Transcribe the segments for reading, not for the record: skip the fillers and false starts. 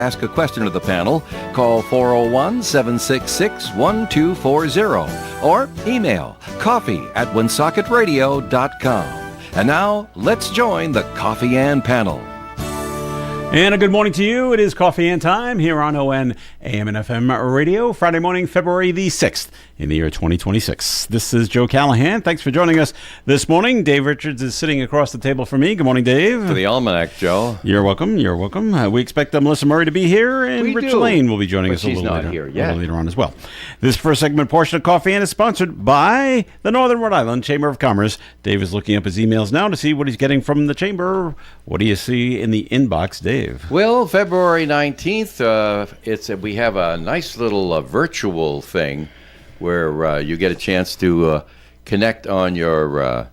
Ask a question of the panel. Call 401-766-1240 or email coffee@woonsocketradio.com. And now, let's join the Coffee and panel. And a good morning to you. It is Coffee and Time here on WOON AM and FM Radio, Friday morning, February the 6th in the year 2026. This is Joe Callahan. Thanks for joining us this morning. Dave Richards is sitting across the table from me. Good morning, Dave. For the Almanac, Joe. You're welcome. You're welcome. We expect Melissa Murray to be here, and Rich Lane will be joining us a little later on as well. This first segment portion of Coffee and is sponsored by the Northern Rhode Island Chamber of Commerce. Dave is looking up his emails now to see what he's getting from the Chamber. What do you see in the inbox, Dave? Well, February 19th, we have a nice little virtual thing where you get a chance to connect on your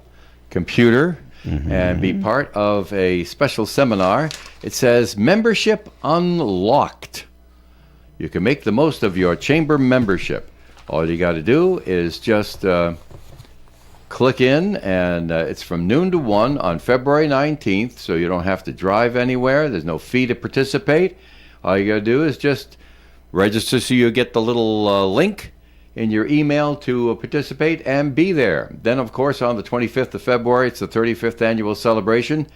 computer and be part of a special seminar. It says Membership Unlocked. You can make the most of your chamber membership. All you got to do is just click in, and it's from noon to 1 on February 19th, so you don't have to drive anywhere. There's no fee to participate. All you got to do is just register so you get the little link in your email to participate and be there. Then, of course, on the 25th of February, it's the 35th annual celebration.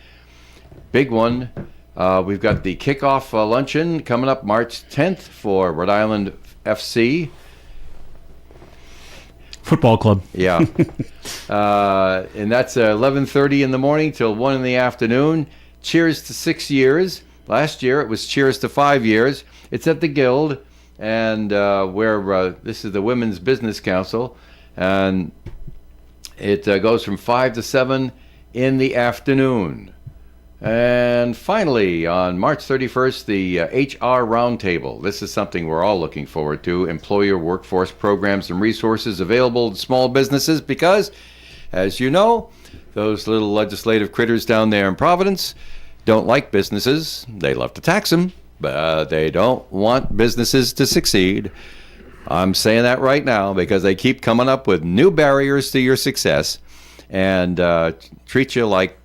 Big one. We've got the kickoff luncheon coming up March 10th for Rhode Island FC. Football club. Yeah. And that's 11:30 in the morning till 1 in the afternoon. Cheers to 6 years. Last year it was cheers to 5 years. It's at the Guild, and where this is the Women's Business Council, and it goes from 5 to 7 in the afternoon. And finally, on March 31st, the HR Roundtable. This is something we're all looking forward to. Employer workforce programs and resources available to small businesses because, as you know, those little legislative critters down there in Providence don't like businesses. They love to tax them, but they don't want businesses to succeed. I'm saying that right now because they keep coming up with new barriers to your success and treat you like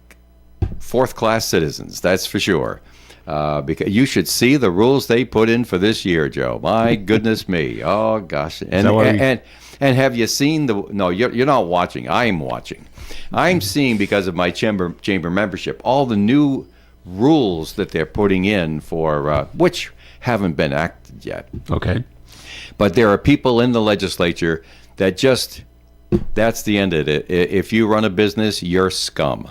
fourth-class citizens, that's for sure. Because you should see the rules they put in for this year, Joe. My goodness me. Oh, gosh. And have you seen the... No, you're not watching. I'm watching. I'm seeing, because of my chamber membership, all the new rules that they're putting in for... which haven't been acted yet. Okay. But there are people in the legislature that just... That's the end of it. If you run a business, you're scum.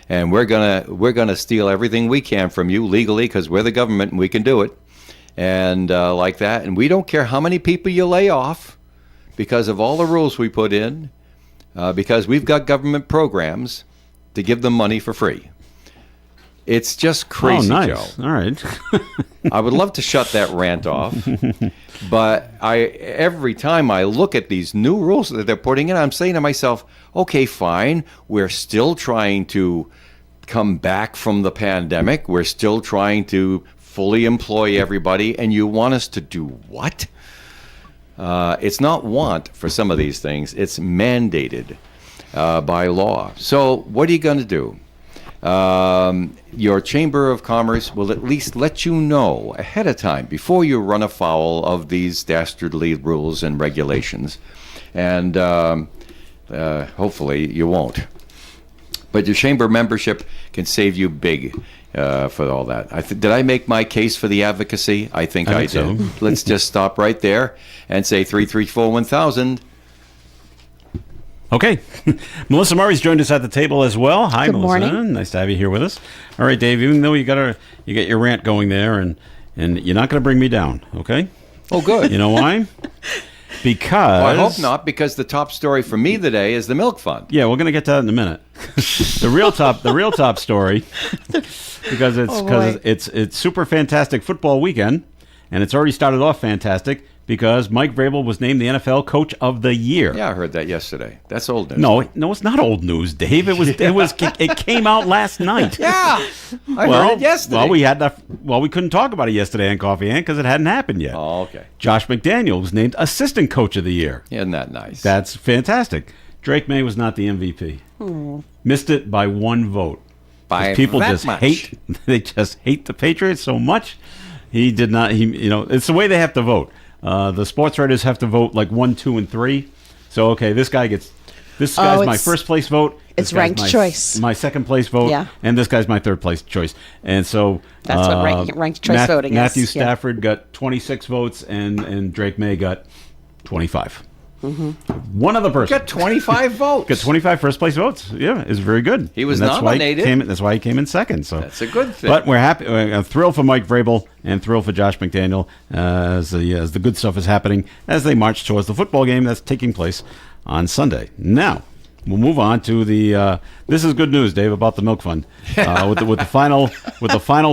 And we're gonna steal everything we can from you legally because we're the government and we can do it, and like that. And we don't care how many people you lay off because of all the rules we put in, because we've got government programs to give them money for free. It's just crazy, nice. Joe. All right. I would love to shut that rant off, but every time I look at these new rules that they're putting in, I'm saying to myself, okay, fine, we're still trying to come back from the pandemic. We're still trying to fully employ everybody, and you want us to do what? It's not want for some of these things. It's mandated by law. So what are you going to do? Your Chamber of Commerce will at least let you know ahead of time before you run afoul of these dastardly rules and regulations. And hopefully you won't. But your chamber membership can save you big for all that. Did I make my case for the advocacy? I think I did. So. Let's just stop right there and say 334-1000. Okay. Melissa Murray's joined us at the table as well. Hi, Good Melissa. Morning. Nice to have you here with us. All right, Dave, even though you get your rant going there, and you're not going to bring me down, okay? Oh, good. You know why? Because... Well, I hope not, because the top story for me today is the milk fund. Yeah, we're going to get to that in a minute. The real top story, because it's super fantastic football weekend, and it's already started off fantastic. Because Mike Vrabel was named the NFL Coach of the Year. Yeah, I heard that yesterday. That's old news. No, it's not old news, Dave. It came out last night. Yeah, I heard it yesterday. We couldn't talk about it yesterday on Coffee Ant because it hadn't happened yet. Oh, okay. Josh McDaniel was named Assistant Coach of the Year. Isn't that nice? That's fantastic. Drake May was not the MVP. Missed it by one vote. By people that just much. hate the Patriots so much. He did not. It's the way they have to vote. The sports writers have to vote like 1, 2, and 3. So okay, this guy's my first place vote. It's ranked choice. My second place vote. Yeah. And this guy's my third place choice. And so that's what ranked choice voting is. Matthew Stafford got 26 votes, and Drake May got 25. Mm-hmm. One other person got 25 votes. Got 25 first place votes. Yeah, it's very good. He was nominated. That's why he came in second. So that's a good thing. But we're happy. We're thrilled for Mike Vrabel and thrilled for Josh McDaniel as the good stuff is happening as they march towards the football game that's taking place on Sunday. Now we'll move on to the. This is good news, Dave, about the Milk Fund with the final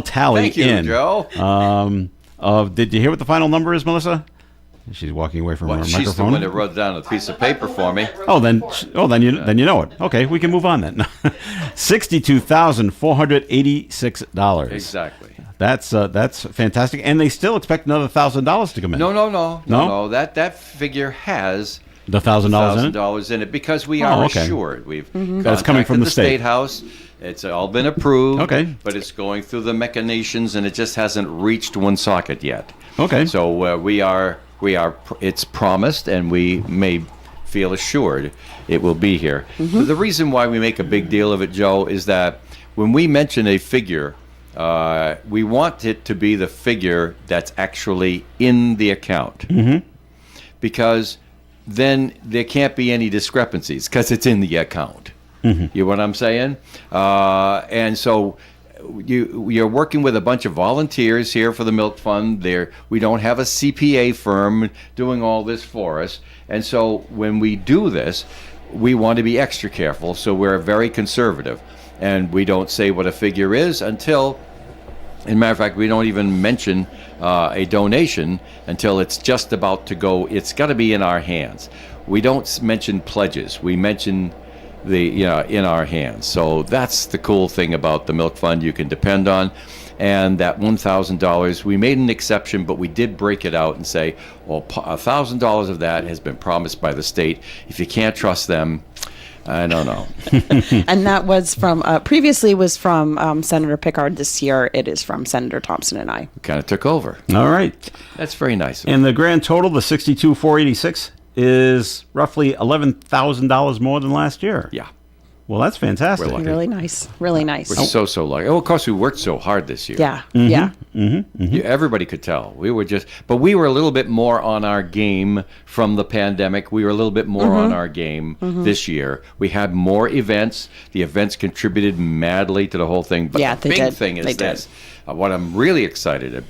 tally. Thank you, Joe. Did you hear what the final number is, Melissa? She's walking away from her microphone. She's the one that wrote down a piece of paper for me. Then you know it. Okay, we can move on then. $62,486. Exactly. That's fantastic, and they still expect another $1,000 to come in. No. That figure has the $1,000 in it because we are assured. We've that's coming from the State House. It's all been approved. Okay. But it's going through the machinations, and it just hasn't reached one socket yet. Okay. So we are. It's promised, and we may feel assured it will be here. Mm-hmm. The reason why we make a big deal of it, Joe, is that when we mention a figure, we want it to be the figure that's actually in the account. Mm-hmm. Because then there can't be any discrepancies because it's in the account. Mm-hmm. You know what I'm saying? And so you're working with a bunch of volunteers here for the Milk Fund. We don't have a CPA firm doing all this for us. And so when we do this, we want to be extra careful. So we're very conservative. And we don't say what a figure is until, as a matter of fact, we don't even mention a donation until it's just about to go. It's got to be in our hands. We don't mention pledges. We mention in our hands. So that's the cool thing about the Milk Fund you can depend on. And that $1,000, we made an exception, but we did break it out and say, well, $1,000 of that has been promised by the state. If you can't trust them, I don't know. And that was from, previously was from Senator Pickard. This year it is from Senator Thompson and I. Kind of took over. All right. That's very nice. And the grand total, the $62,486, is roughly $11,000 more than last year. Yeah. Well, that's fantastic. Really nice. Really nice. We're so lucky. Oh, of course, we worked so hard this year. Yeah. Mm-hmm. Yeah. Mm-hmm. Mm-hmm. Everybody could tell. We were a little bit more on our game from the pandemic. We were a little bit more on our game this year. We had more events. The events contributed madly to the whole thing. But the big thing is this. What I'm really excited about.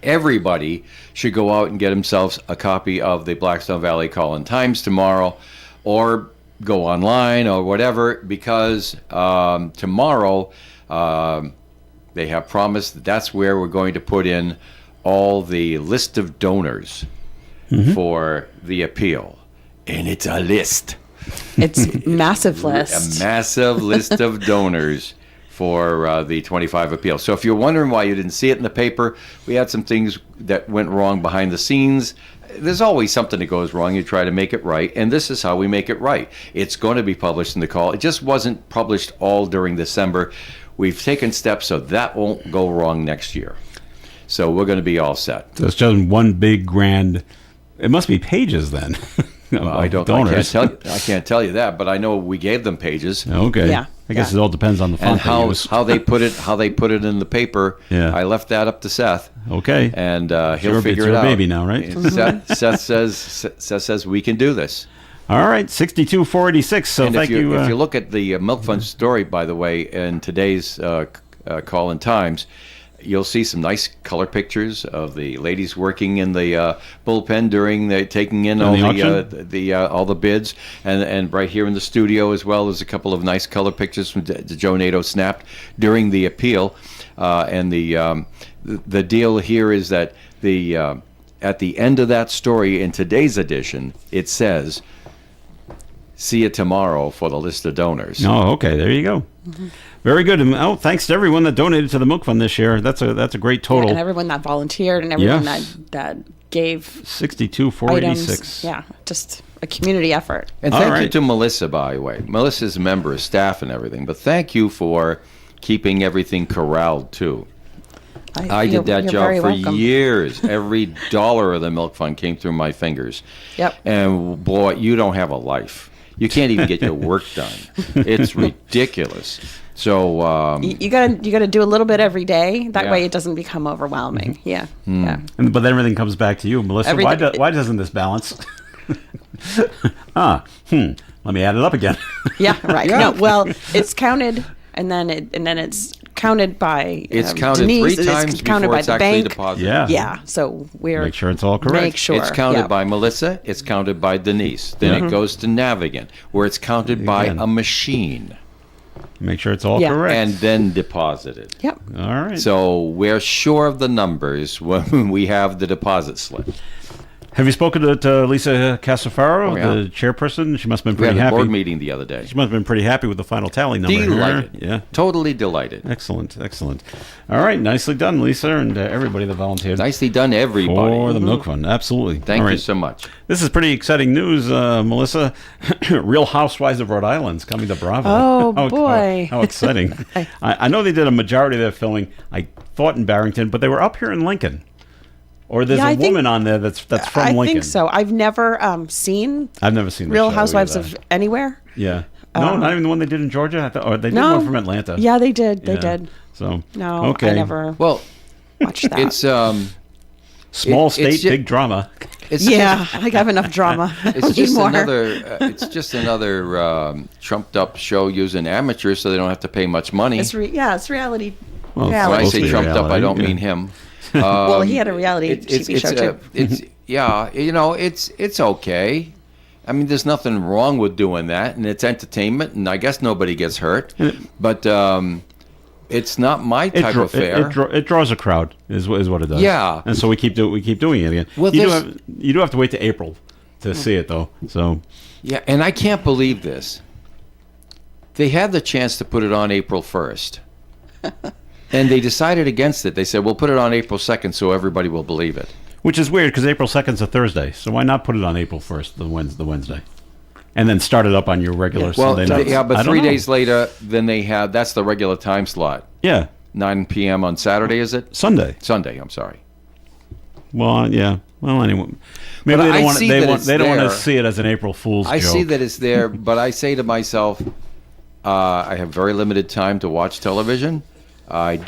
Everybody should go out and get themselves a copy of the Blackstone Valley Call-in-Times tomorrow, or go online or whatever, because tomorrow they have promised that's where we're going to put in all the list of donors for the appeal. And it's a list. It's massive list. A massive list of donors for the 25 appeal. So if you're wondering why you didn't see it in the paper, we had some things that went wrong behind the scenes. There's always something that goes wrong. You try to make it right, and this is how we make it right. It's going to be published in the Call. It just wasn't published all during December. We've taken steps so that won't go wrong next year. So we're going to be all set. So it's just one big grand. It must be pages then. Well, I can't tell you that, but I know we gave them pages. Okay. Yeah. I guess it all depends on the font and how they put it in the paper. Yeah. I left that up to Seth. Okay. And he'll figure it out. Baby now, right? Seth says we can do this. All right, $62,486. So and thank you. If you look at the Milk Fund story, by the way, in today's Call-in-Times, you'll see some nice color pictures of the ladies working in the bullpen during the taking in all the bids, and right here in the studio as well. There's a couple of nice color pictures from Joe Nato snapped during the appeal, and the deal here is that at the end of that story in today's edition, it says, "See you tomorrow for the list of donors." Oh, okay. There you go. Mm-hmm. Very good. And thanks to everyone that donated to the Milk Fund this year. That's a great total. And everyone that volunteered and everyone that gave $62,486. Yeah, just a community effort. And thank you to Melissa, by the way. Melissa's a member of staff and everything, but thank you for keeping everything corralled too. I did that job for years. Every dollar of the milk fund came through my fingers. Yep. And boy, you don't have a life. You can't even get your work done. It's ridiculous. So you gotta do a little bit every day. That way, it doesn't become overwhelming. Mm-hmm. Yeah. But then everything comes back to you, Melissa. Why doesn't this balance? Let me add it up again. Yeah. Right. No. Well, it's counted, and then it's counted by. It's counted Denise, 3 times it's counted before by it's the actually bank. deposited. Yeah. Yeah. So we're make sure it's all correct. Make sure It's counted by Melissa. It's counted by Denise. Then it goes to Navigant, where it's counted by a machine. Make sure it's all correct. And then deposited. Yep. All right. So we're sure of the numbers when we have the deposit slip. Have you spoken to Lisa Casafaro, yeah. the chairperson? She must have been We pretty had a happy. board meeting the other day. She must have been pretty happy with the final tally number. Delighted. Yeah. Totally delighted. Excellent. All right. Nicely done, Lisa, and everybody that volunteered. Nicely done, everybody. For the Milk Fund. Absolutely. Thank All you right. so much. This is pretty exciting news, Melissa. Real Housewives of Rhode Island's coming to Bravo. Oh, boy. How exciting. I know they did a majority of their filming, I thought, in Barrington, but they were up here in Lincoln. Or there's a woman on there that's from Lincoln. I think so. I've never seen. I've never seen the Real show Housewives either. of anywhere. Yeah. No, not even the one they did in Georgia. Or they did No. one from Atlanta. Yeah, they did. They Yeah. did. So No, okay. I never Well, watched that. it's Small state, it's ju- big drama. it's yeah, I have enough drama. It's just More. another trumped up show using amateurs, so they don't have to pay much money. It's reality. Well, When I reality. supposed to say be trumped up, I reality, don't yeah. mean him. Well, he had a reality TV show too. It's okay. I mean, there's nothing wrong with doing that, and it's entertainment, and I guess nobody gets hurt. But it's not my type of fare. It draws a crowd, is what it does. Yeah. And so we keep doing it again. Well, you do have to wait to April to see it though. So Yeah, and I can't believe this. They had the chance to put it on April 1st. And they decided against it. They said, we'll put it on April 2nd so everybody will believe it. which is weird because April 2nd's a Thursday. So why not put it on April 1st, the Wednesday? And then start it up on your regular Sunday night. Yeah, but I don't 3 know. days later, then they have, that's the regular time slot. Yeah. 9 p.m. on Saturday, is it? Sunday. Sunday, I'm sorry. Well, yeah. Well, anyway, maybe But they I don't want see they that want it's they don't want to there. see it as an April Fool's I joke. see that it's there, but I say to myself, I have very limited time to watch television. I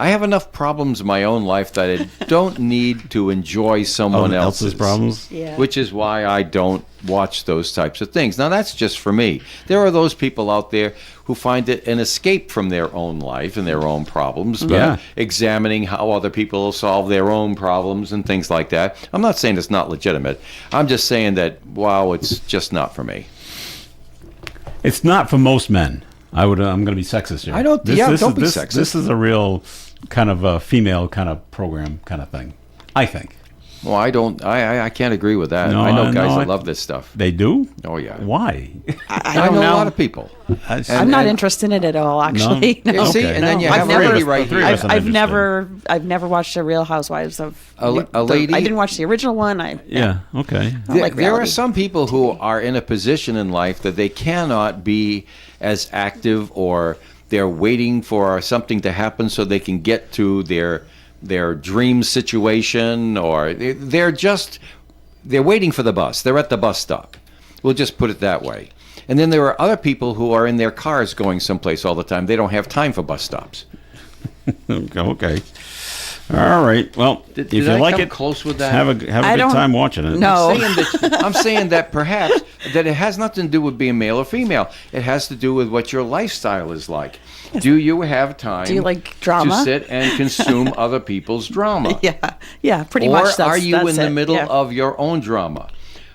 have enough problems in my own life that I don't need to enjoy someone else's problems. Yeah. Which is why I don't watch those types of things. Now, that's just for me. There are those people out there who find it an escape from their own life and their own problems, Yeah. examining how other people solve their own problems and things like that. I'm not saying it's not legitimate. I'm just saying that, wow, it's just not for me. It's not for most men. I'm going to be sexist here. Don't be sexist. This is a real kind of a female kind of program kind of thing, I think. Well, I can't agree with that. No, I know I guys know. that love this stuff. They do? Oh, yeah. Why? I I don't know know. a lot of people. I'm not interested in it at all, actually. No? No. See, Okay. and then you No. have I've a lady never- right three here. of us are I've interested. never watched the Real Housewives of A lady- I didn't watch the original one. Yeah, okay. I don't There, like there are reality. some people who are in a position in life that they cannot be as active, or they're waiting for something to happen so they can get to their dream situation, or they're waiting for the bus. They're at the bus stop. We'll just put it that way. And then there are other people who are in their cars going someplace all the time. They don't have time for bus stops. Okay. All right. Well, if you I like come it, close with that? have a good I don't- time watching it. No. I'm saying that perhaps that it has nothing to do with being male or female. It has to do with what your lifestyle is like. Do you have time? Do you like drama? to sit and consume other people's drama? Yeah, pretty Or much. are you that's in the it. middle Yeah. of your own drama,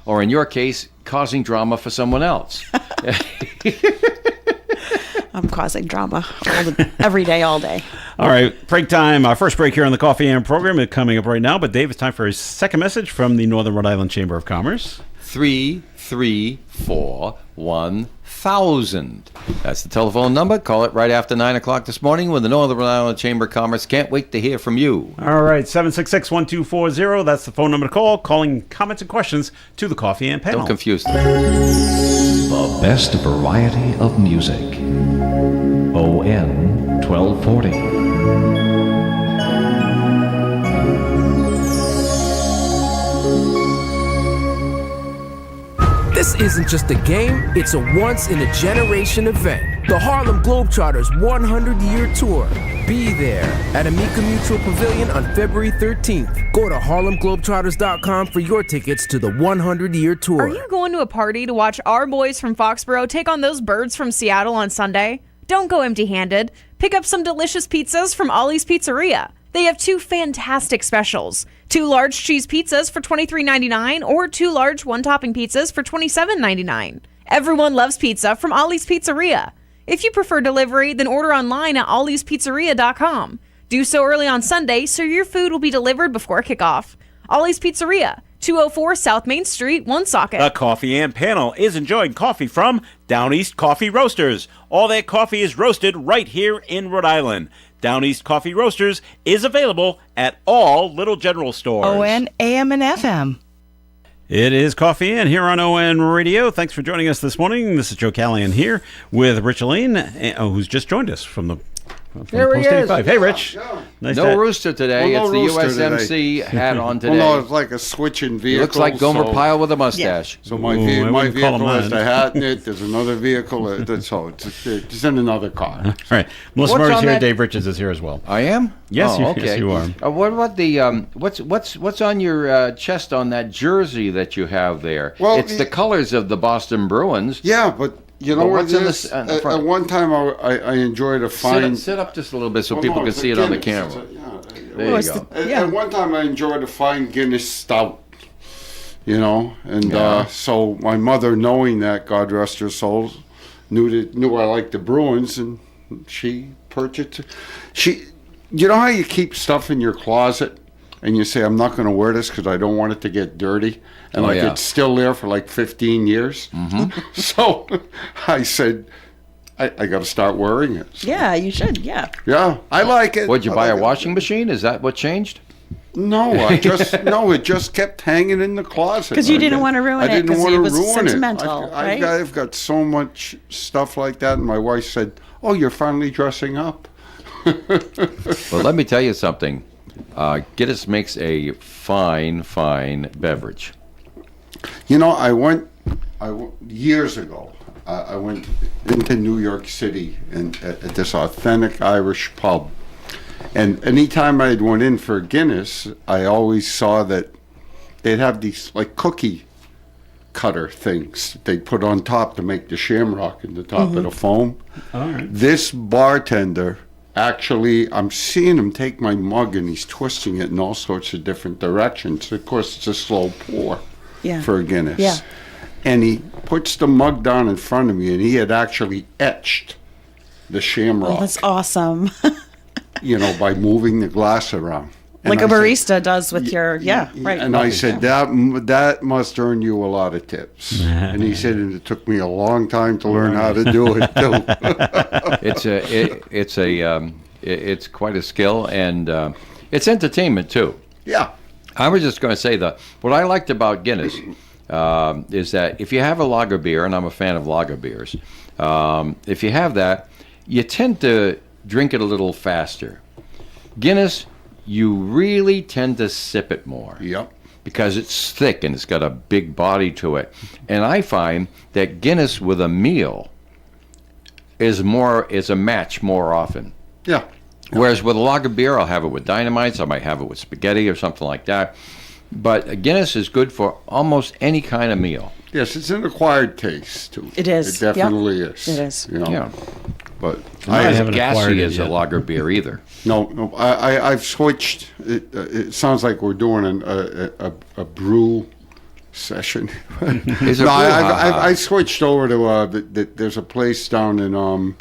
or in your case, causing drama for someone else? I'm causing drama every day, all day. All right, break time. Our first break here on the Coffee AM program is coming up right now. But Dave, it's time for his second message from the Northern Rhode Island Chamber of Commerce. 334-1000. That's the telephone number. Call it right after 9 o'clock this morning when the Northern Rhode Island Chamber of Commerce can't wait to hear from you. All right, 766-1240. That's the phone number to call. Calling comments and questions to the Coffee AM panel. Don't confuse them. The best variety of music. ON 1240. This isn't just a game, it's a once-in-a-generation event. The Harlem Globetrotters 100-year tour. Be there at Amica Mutual Pavilion on February 13th. Go to harlemglobetrotters.com for your tickets to the 100-year tour. Are you going to a party to watch our boys from Foxborough take on those birds from Seattle on Sunday? Don't go empty-handed. Pick up some delicious pizzas from Ollie's Pizzeria. They have 2 fantastic specials. 2 large cheese pizzas for $23.99 or 2 large one-topping pizzas for $27.99. Everyone loves pizza from Ollie's Pizzeria. If you prefer delivery, then order online at ollie'spizzeria.com. Do so early on Sunday so your food will be delivered before kickoff. Ollie's Pizzeria, 204 South Main Street, Woonsocket. The Coffee and Panel is enjoying coffee from Down East Coffee Roasters. All their coffee is roasted right here in Rhode Island. Down East Coffee Roasters is available at all Little General stores. WOON AM and FM. It is Coffee In here on ON Radio. Thanks for joining us this morning. This is Joe Callahan here with Rich Elaine, who's just joined us from the There he Post is. 85. Hey, Rich. Nice No to- rooster today. Well, no it's the rooster USMC hat on today. Well, no, it's like a switching It vehicle. looks like Gomer so, Pyle with a mustache. So my, Ooh, I my wouldn't call him vehicle has that. the hat in it. There's another vehicle. So it's in another car. All right. Melissa What's Murray's on here. that- Dave Richards is here as well. I am. Yes, oh, yes, you are. What about the what's on your chest on that jersey that you have there? Well, it's the colors of the Boston Bruins. Yeah, but you know But what what's it in is? the in the At front? one time, I enjoyed a fine. Sit up just a little bit so Well, people no, can it's see a it on the Guinness. camera. Yeah. There you go. At one time, I enjoyed a fine Guinness stout. You know, and Yeah. so my mother, knowing that, God rest her soul, knew I liked the Bruins, and she purchased. You know how you keep stuff in your closet, and you say, "I'm not going to wear this because I don't want it to get dirty," and Oh, yeah. it's still there for like 15 years. Mm-hmm. So I said, I got to start wearing it. So, Yeah, you should. Yeah. yeah, I like it. Would you I buy a like it. washing machine? Is that what changed? No, it just kept hanging in the closet. 'Cause you didn't want to ruin I it, didn't 'cause want it to was ruin sentimental, right? I've got so much stuff like that, and my wife said, "Oh, you're finally dressing up." Well, let me tell you something. Guinness makes a fine beverage. You know, years ago, I went into New York City and at this authentic Irish pub. And anytime I'd went in for Guinness, I always saw that they'd have these like cookie cutter things they'd put on top to make the shamrock in the top of the foam. All right. This bartender, actually, I'm seeing him take my mug and he's twisting it in all sorts of different directions. Of course, it's a slow pour Yeah. for a Guinness. Yeah. And he puts the mug down in front of me, and he had actually etched the shamrock, Oh, that's awesome. by moving the glass around. And Like a I said- barista does with your, right. And I said, that must earn you a lot of tips. And he said, and it took me a long time to learn how to do it, too. It's quite a skill, and it's entertainment too. Yeah. I was just going to say that what I liked about Guinness is that if you have a lager beer, and I'm a fan of lager beers, if you have that, you tend to drink it a little faster. Guinness, you really tend to sip it more. Yep. Because it's thick and it's got a big body to it. And I find that Guinness with a meal is a match more often. Yeah. Whereas with a lager beer, I'll have it with Dynamites, I might have it with spaghetti or something like that. But Guinness is good for almost any kind of meal. Yes, it's an acquired taste, too. It is. It definitely is. It is. Yeah. But Not I as haven't acquired gassy it as a yet. lager beer either. No, I've switched. It sounds like we're doing a brew session. Is it No, brew? I switched over to there's a place down in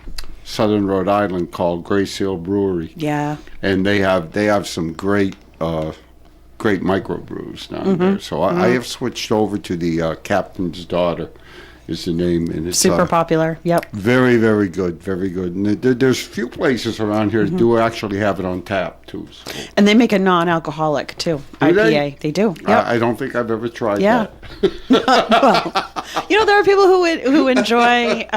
southern Rhode Island called Gray Seal Brewery, Yeah. and they have some great microbrews down there. So I have switched over to the Captain's Daughter, is the name, and it's Super popular. Yep. very, very good, very good. And there's few places around here that do actually have it on tap too. So And they make a non-alcoholic too. Do they? IPA. They do. Yep. I don't think I've ever tried Yeah. that. There are people who enjoy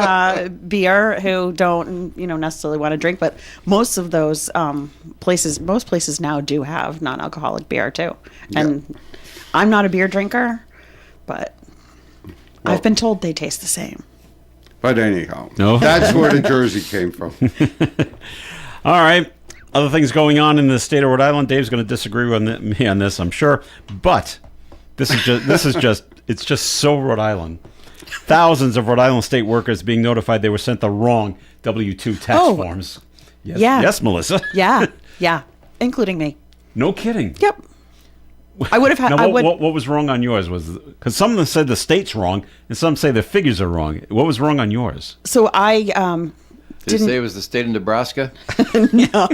beer who don't necessarily want to drink, but most of those most places now do have non-alcoholic beer too. And I'm not a beer drinker, but I've been told they taste the same. But anyhow, No? that's where the jersey came from. All right. Other things going on in the state of Rhode Island. Dave's going to disagree with me on this, I'm sure. But it's just so Rhode Island. Thousands of Rhode Island state workers being notified they were sent the wrong W-2 tax forms. Yes, Yeah. Yes, Melissa. Yeah, including me. No kidding. Yep. I would have had. Now, what was wrong on yours? Was because some of them said the state's wrong, and some say the figures are wrong. What was wrong on yours? So I Did it say it was the state of Nebraska? no.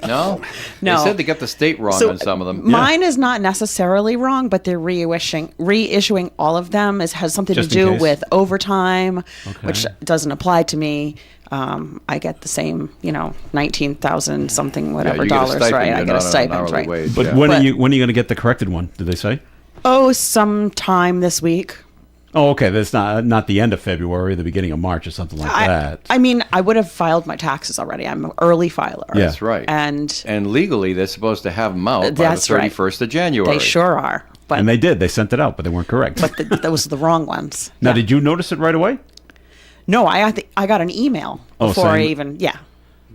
No? No. They said they got the state wrong So on some of them. mine is not necessarily wrong, but they're reissuing all of them. It has something Just to in do case? with overtime, Okay. which doesn't apply to me. I get the same, 19,000 something whatever you get a dollars, stipend, right? I but get a not an stipend, hourly right? wage. But Yeah. when are But- you going to get the corrected one? Did they say? Oh, sometime this week. Oh, okay. That's not the end of February, the beginning of March, or something like that. I mean, I would have filed my taxes already. I'm an early filer. Yeah. That's right. And And legally, they're supposed to have them out by the That's right. 31st of January. they sure are. But And they did. They sent it out, but they weren't correct. those are the wrong ones. Now, Yeah. did you notice it right away? No, I got an email Oh, before I saying- even,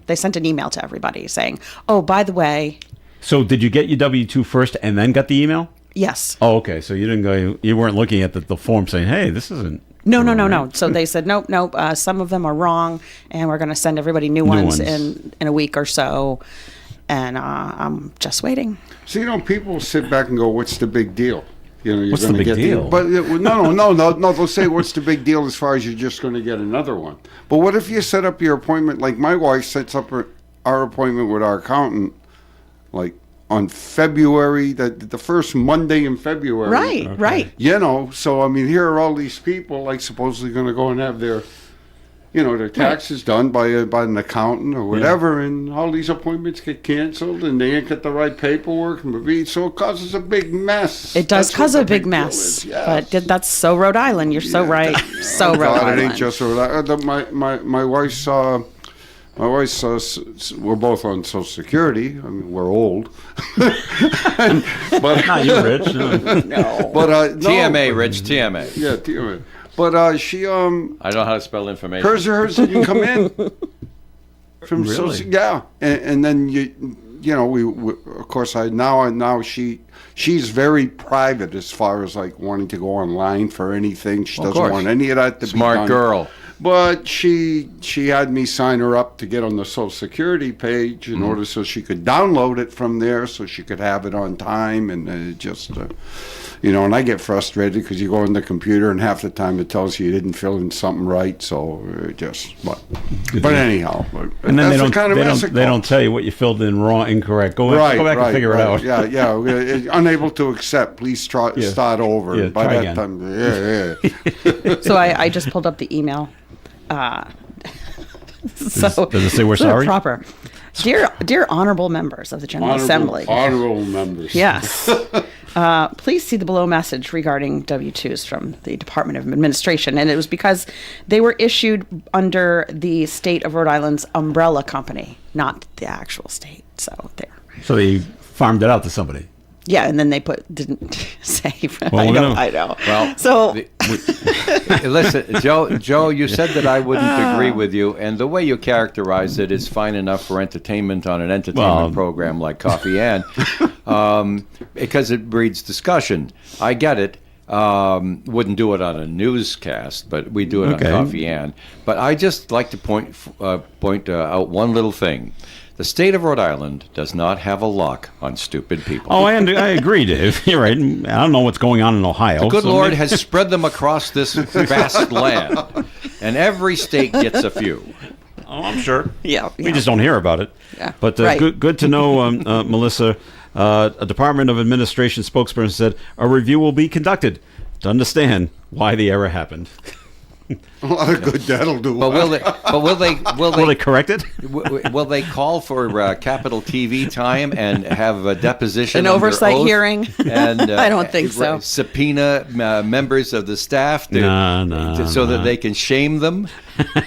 They sent an email to everybody saying, oh, by the way, So did you get your W-2 first and then got the email? yes. Oh, okay. So you weren't looking at the form saying, hey, this isn't. No. So they said, nope. Some of them are wrong, and we're going to send everybody new ones ones. in a week or so. And I'm just waiting. So, people sit back and go, what's the big deal? You're What's the gonna big get deal? But no. They'll say, what's the big deal as far as you're just going to get another one? But what if you set up your appointment, like my wife sets up our appointment with our accountant, like on February, the first Monday in February. Right. So, I mean, here are all these people, like, supposedly going to go and have their, their taxes done by an accountant or whatever, and all these appointments get canceled, and they ain't get the right paperwork, so it causes a big mess. It does That's cause what a the big deal mess. is, yes. But that's so Rhode Island. You're so right. So Rhode God, Island. it ain't just Rhode Island. My wife's, we're both on Social Security. I mean, we're old. But Not you, Rich. No. But no. TMA, Rich, TMA. Yeah, TMA. But she I don't know how to spell information. hers didn't come in from Really? and then we of course now she's very private as far as like wanting to go online for anything. She doesn't course. want any of that to be Smart done. girl. But she had me sign her up to get on the Social Security page in order so she could download it from there, so she could have it on time, and and I get frustrated because you go on the computer and half the time it tells you didn't fill in something right, so but anyhow, And then that's they the don't, kind of they, mess don't, it they don't caused. tell you what you filled in wrong, incorrect. Go back and figure it out. Yeah. Unable to accept. Please start over. Yeah, By try that again. time, yeah. So I just pulled up the email. So Does it say we're so sorry? Proper. Dear honorable members of the General Assembly. Honorable members. Yes. Please see the below message regarding W-2s from the Department of Administration. And it was because they were issued under the state of Rhode Island's umbrella company, not the actual state. So there. So they farmed it out to somebody. Yeah, and then they didn't say. Well, I know. Well, so listen, Joe, you said that I wouldn't agree with you, and the way you characterize it is fine enough for entertainment on an entertainment program like Coffee Ann, because it breeds discussion. I get it. Wouldn't do it on a newscast, but we do it on Coffee Ann. But I just like to point out one little thing. The state of Rhode Island does not have a lock on stupid people. Oh, I agree, Dave. You're right. I don't know what's going on in Ohio. The good Lord has spread them across this vast land, and every state gets a few. Oh, I'm sure. yeah. We just don't hear about it. Yeah. But Right. good to know, Melissa. A Department of Administration spokesperson said a review will be conducted to understand why the error happened. A lot of good that'll do. But will they Will they correct it? will they call for capital TV time and have a deposition, An under oversight oath hearing? and I don't think so. Subpoena members of the staff so that they can shame them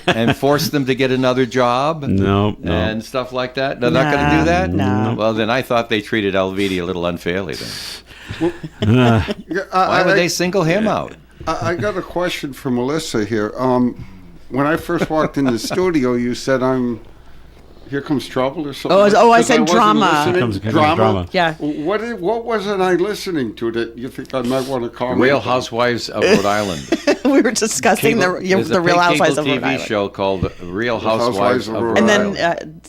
and force them to get another job. No. And stuff like that. They're not going to do that. No. Well, then I thought they treated LVD a little unfairly. Then why would they single him out? I got a question for Melissa here. When I first walked in the studio, you said Here Comes Trouble or something? I said drama. Here comes drama. Yeah. What wasn't I listening to that you think I might want to comment? Real Housewives of Rhode Island. We were discussing the Real Housewives of Rhode TV Island. show called Real Housewives of Rhode And Island. then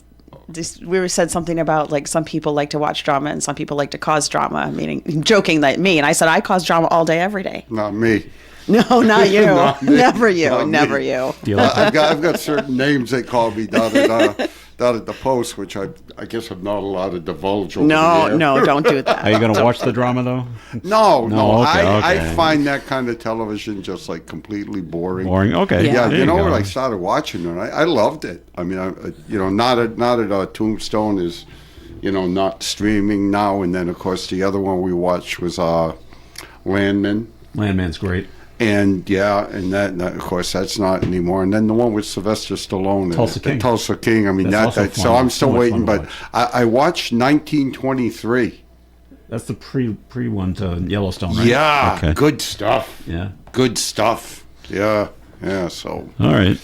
we said something about like some people like to watch drama and some people like to cause drama, meaning joking like me. And I said I cause drama all day, every day. Not me. No, not you. Not me. Never you. Not Never me. you. I've got certain names they call me down at the Post, which I guess I'm not allowed to divulge. Over the air. No, don't do that. Are you going to watch the drama, though? No. Okay. I find that kind of television just like completely boring. Boring? Okay. Yeah, There you know go. when I started watching it, I loved it. I mean, not at Tombstone is, not streaming now. And then, of course, the other one we watched was Landman. Landman's great. And that of course that's not anymore. And then the one with Sylvester Stallone, Tulsa King. I mean That's also so fun. I'm still So much waiting. fun to But I watched 1923. That's the pre one to Yellowstone, right? Yeah, Okay. good stuff. Yeah. Good stuff. Yeah. So All right.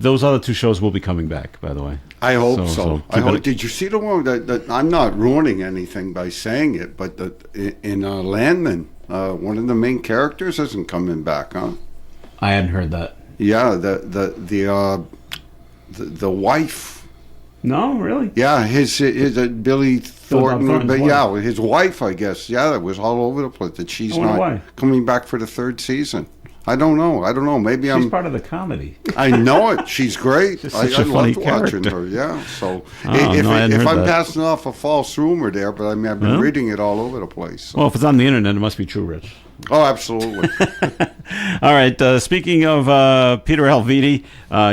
Those other two shows will be coming back, by the way. I hope so. I keep hope. it- Did you see the one that I'm not ruining anything by saying it, but in Landman, one of the main characters isn't coming back, huh? I hadn't heard that. Yeah, the wife. No, really? Yeah, his Billy Thornton, Thornton's but yeah, his wife, I guess. Yeah, that was all over the place. That she's I wonder not why. coming back for the third season. I don't know. Maybe She's I'm. part of the comedy. I know it. She's great. She's I such a funny loved watching character. her. Yeah. So Oh, no, I hadn't if heard I'm that. passing off a false rumor there, but I mean I've been Well. reading it all over the place. So. Well, if it's on the internet, it must be true, Rich. Oh, absolutely. All right. Speaking of Peter Helviti,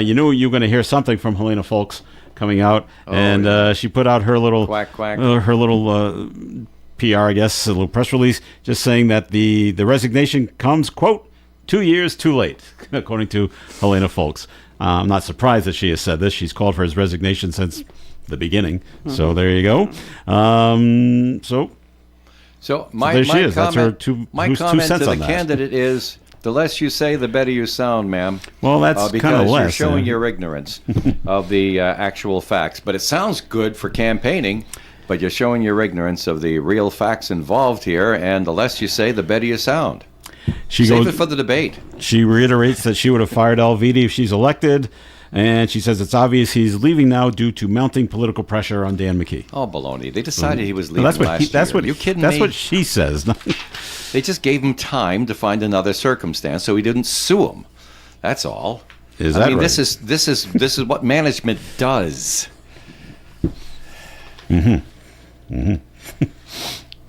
you knew you were going to hear something from Helena Folks coming out, and she put out her little Quack, quack. her little PR, I guess, a little press release, just saying that the resignation comes, quote, 2 years too late, according to Helena Folks. I'm not surprised that she has said this. She's called for his resignation since the beginning. So there you go. So my there she my is. That's her comment, two- my who's two comment cents to the on that. candidate is: the less you say, the better you sound, ma'am. Well, that's kind because of you're less. showing your ignorance of the actual facts. But it sounds good for campaigning. But you're showing your ignorance of the real facts involved here. And the less you say, the better you sound. Save it for the debate. She reiterates that she would have fired Helviti if she's elected, and she says it's obvious he's leaving now due to mounting political pressure on Dan McKee. Oh, baloney! They decided he was No, leaving last year. that's what you kidding That's me? what she says. They just gave him time to find another circumstance, so he didn't sue him. That's all. Is that I mean, right? this is what management does.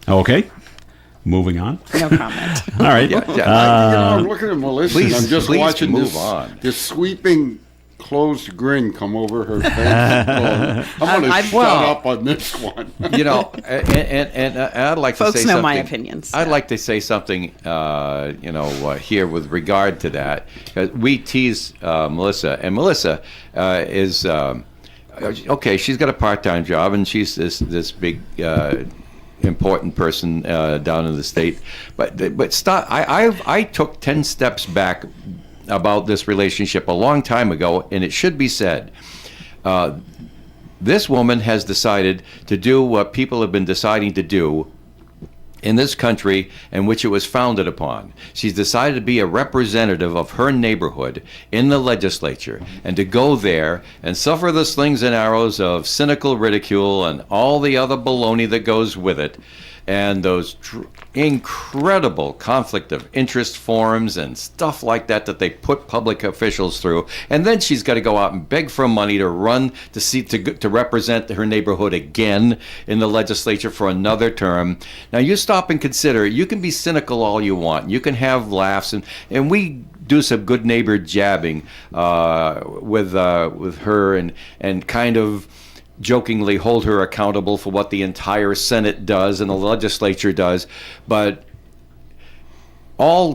Okay. Moving on. No comment. All right. I'm looking at Melissa. and I'm just please watching move on. this sweeping, closed grin come over her face. I'm going to shut up on this one. You know, and I'd like to Folks say know something. my opinions. I'd like to say something, here with regard to that. We tease Melissa, and Melissa is okay. She's got a part-time job, and she's this big. Important person down in the state, but stop. I took 10 steps back about this relationship a long time ago, and it should be said. This woman has decided to do what people have been deciding to do in this country in which it was founded upon. She's decided to be a representative of her neighborhood in the legislature and to go there and suffer the slings and arrows of cynical ridicule and all the other baloney that goes with it, and those incredible conflict of interest forms and stuff like that they put public officials through. And then she's got to go out and beg for money to run to represent her neighborhood again in the legislature for another term. Now you stop and consider, you can be cynical all you want, you can have laughs, and we do some good neighbor jabbing with her and kind of jokingly hold her accountable for what the entire Senate does and the legislature does, but all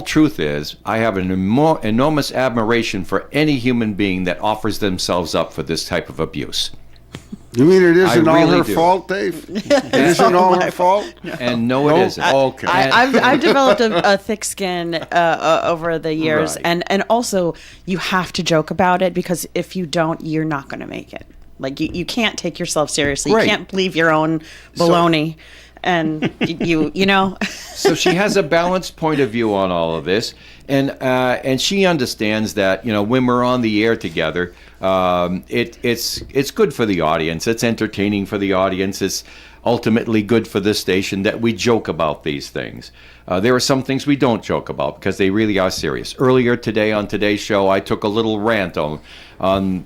truth is, I have an enormous admiration for any human being that offers themselves up for this type of abuse. You mean it isn't all really her do. fault, Dave? It isn't all her fault? And no, it isn't. Okay. I've developed a thick skin over the years, Right. and also you have to joke about it, because if you don't, you're not going to make it. Like you can't take yourself seriously. Right. You can't believe your own baloney, and you know. So she has a balanced point of view on all of this, and she understands that, you know, when we're on the air together, it's good for the audience. It's entertaining for the audience. It's ultimately good for this station that we joke about these things. There are some things we don't joke about because they really are serious. Earlier today on today's show, I took a little rant on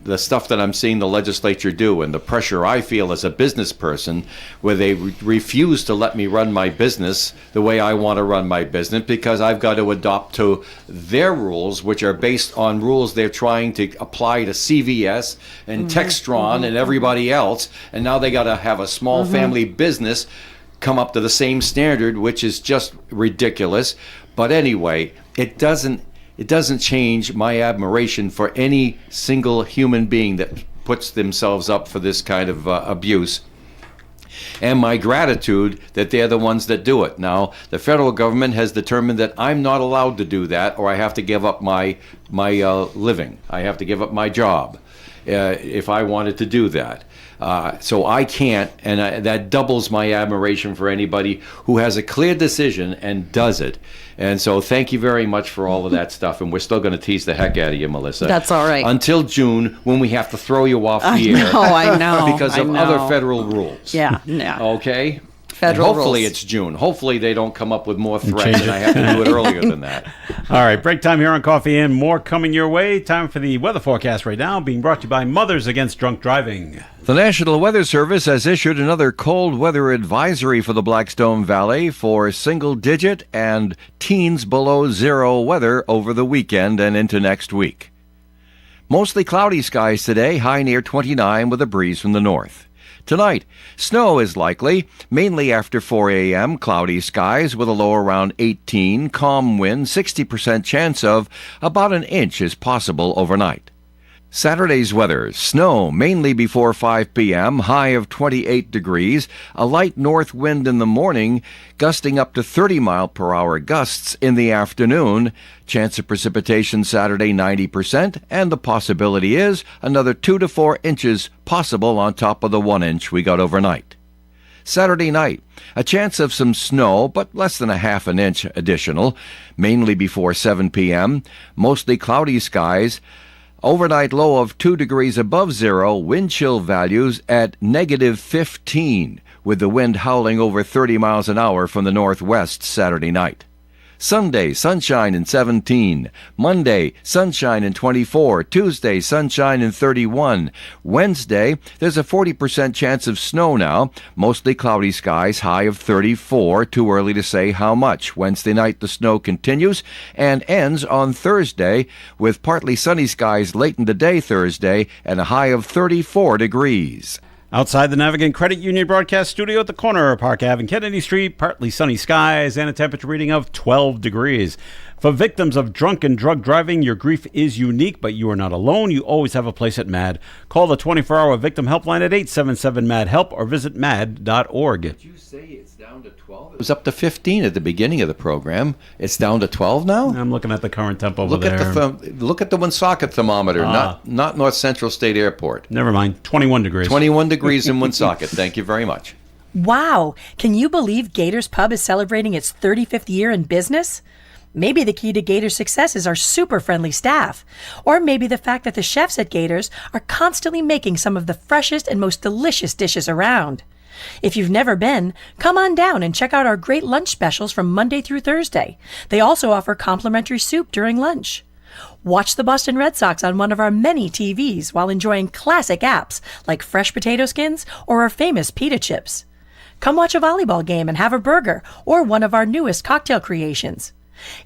the stuff that I'm seeing the legislature do and the pressure I feel as a business person, where they refuse to let me run my business the way I want to run my business, because I've got to adopt to their rules, which are based on rules they're trying to apply to CVS and Textron and everybody else. And now they got to have a small family business come up to the same standard, which is just ridiculous. But anyway, it doesn't change my admiration for any single human being that puts themselves up for this kind of abuse, and my gratitude that they're the ones that do it. Now, the federal government has determined that I'm not allowed to do that, or I have to give up my living. I have to give up my job if I wanted to do that. So I can't, and that doubles my admiration for anybody who has a clear decision and does it. And so thank you very much for all of that stuff, and we're still going to tease the heck out of you, Melissa. That's all right. Until June, when we have to throw you off the air. I know. Because of other federal rules. Yeah. Okay? Federal and hopefully rules. it's June. Hopefully they don't come up with more threats and I have to do it earlier than that. All right, break time here on Coffee and more coming your way. Time for the weather forecast right now, being brought to you by Mothers Against Drunk Driving. The National Weather Service has issued another cold weather advisory for the Blackstone Valley for single-digit and teens below zero weather over the weekend and into next week. Mostly cloudy skies today, high near 29 with a breeze from the north. Tonight, snow is likely, mainly after 4 a.m., cloudy skies with a low around 18, calm wind, 60% chance of about an inch is possible overnight. Saturday's weather, snow mainly before 5 p.m., high of 28 degrees, a light north wind in the morning, gusting up to 30-mile-per-hour gusts in the afternoon. Chance of precipitation Saturday 90%, and the possibility is another 2 to 4 inches possible on top of the 1 inch we got overnight. Saturday night, a chance of some snow, but less than a half an inch additional, mainly before 7 p.m., mostly cloudy skies. Overnight low of 2 degrees above zero, wind chill values at negative 15, with the wind howling over 30 miles an hour from the northwest Saturday night. Sunday, sunshine and 17. Monday, sunshine and 24. Tuesday, sunshine and 31. Wednesday, there's a 40% chance of snow now. Mostly cloudy skies, high of 34. Too early to say how much. Wednesday night, the snow continues and ends on Thursday with partly sunny skies late in the day Thursday and a high of 34 degrees. Outside the Navigant Credit Union broadcast studio at the corner of Park Ave and Kennedy Street, partly sunny skies and a temperature reading of 12 degrees. For victims of drunk and drug driving, your grief is unique, but you are not alone. You always have a place at MAD. Call the 24-hour victim helpline at 877-MAD-HELP or visit mad.org. Did you say it's down to 12? It was up to 15 at the beginning of the program. It's down to 12 now? I'm looking at the current temp over Look there. Look at the Woonsocket thermometer, not North Central State Airport. Never mind, 21 degrees. 21 degrees in Woonsocket. Thank you very much. Wow! Can you believe Gators Pub is celebrating its 35th year in business? Maybe the key to Gators' success is our super friendly staff. Or maybe the fact that the chefs at Gators are constantly making some of the freshest and most delicious dishes around. If you've never been, come on down and check out our great lunch specials from Monday through Thursday. They also offer complimentary soup during lunch. Watch the Boston Red Sox on one of our many TVs while enjoying classic apps like fresh potato skins or our famous pita chips. Come watch a volleyball game and have a burger or one of our newest cocktail creations.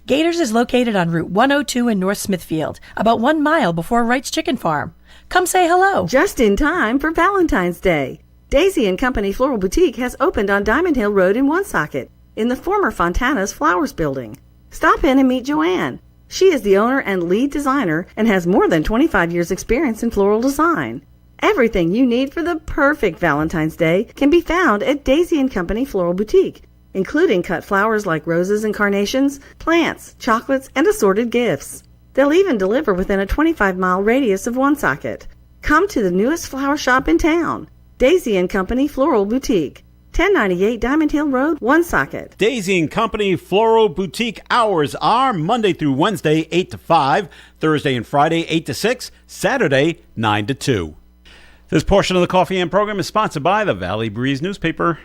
Gators is located on Route 102 in North Smithfield, about 1 mile before Wright's Chicken Farm. Come say hello. Just in time for Valentine's Day. Daisy & Company Floral Boutique has opened on Diamond Hill Road in Woonsocket, in the former Fontana's Flowers Building. Stop in and meet Joanne. She is the owner and lead designer and has more than 25 years' experience in floral design. Everything you need for the perfect Valentine's Day can be found at Daisy & Company Floral Boutique, including cut flowers like roses and carnations, plants, chocolates, and assorted gifts. They'll even deliver within a 25-mile radius of Woonsocket. Come to the newest flower shop in town, Daisy & Company Floral Boutique, 1098 Diamond Hill Road, Woonsocket. Daisy & Company Floral Boutique hours are Monday through Wednesday, 8 to 5, Thursday and Friday, 8 to 6, Saturday, 9 to 2. This portion of the Coffee AM program is sponsored by the Valley Breeze newspaper.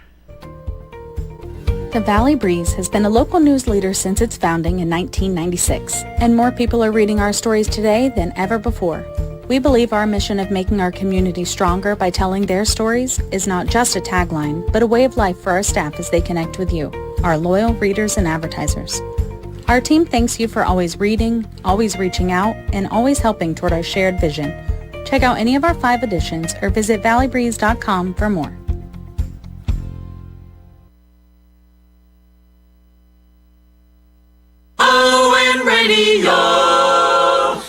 The Valley Breeze has been a local news leader since its founding in 1996, and more people are reading our stories today than ever before. We believe our mission of making our community stronger by telling their stories is not just a tagline, but a way of life for our staff as they connect with you, our loyal readers and advertisers. Our team thanks you for always reading, always reaching out, and always helping toward our shared vision. Check out any of our 5 editions or visit valleybreeze.com for more. ON Radio.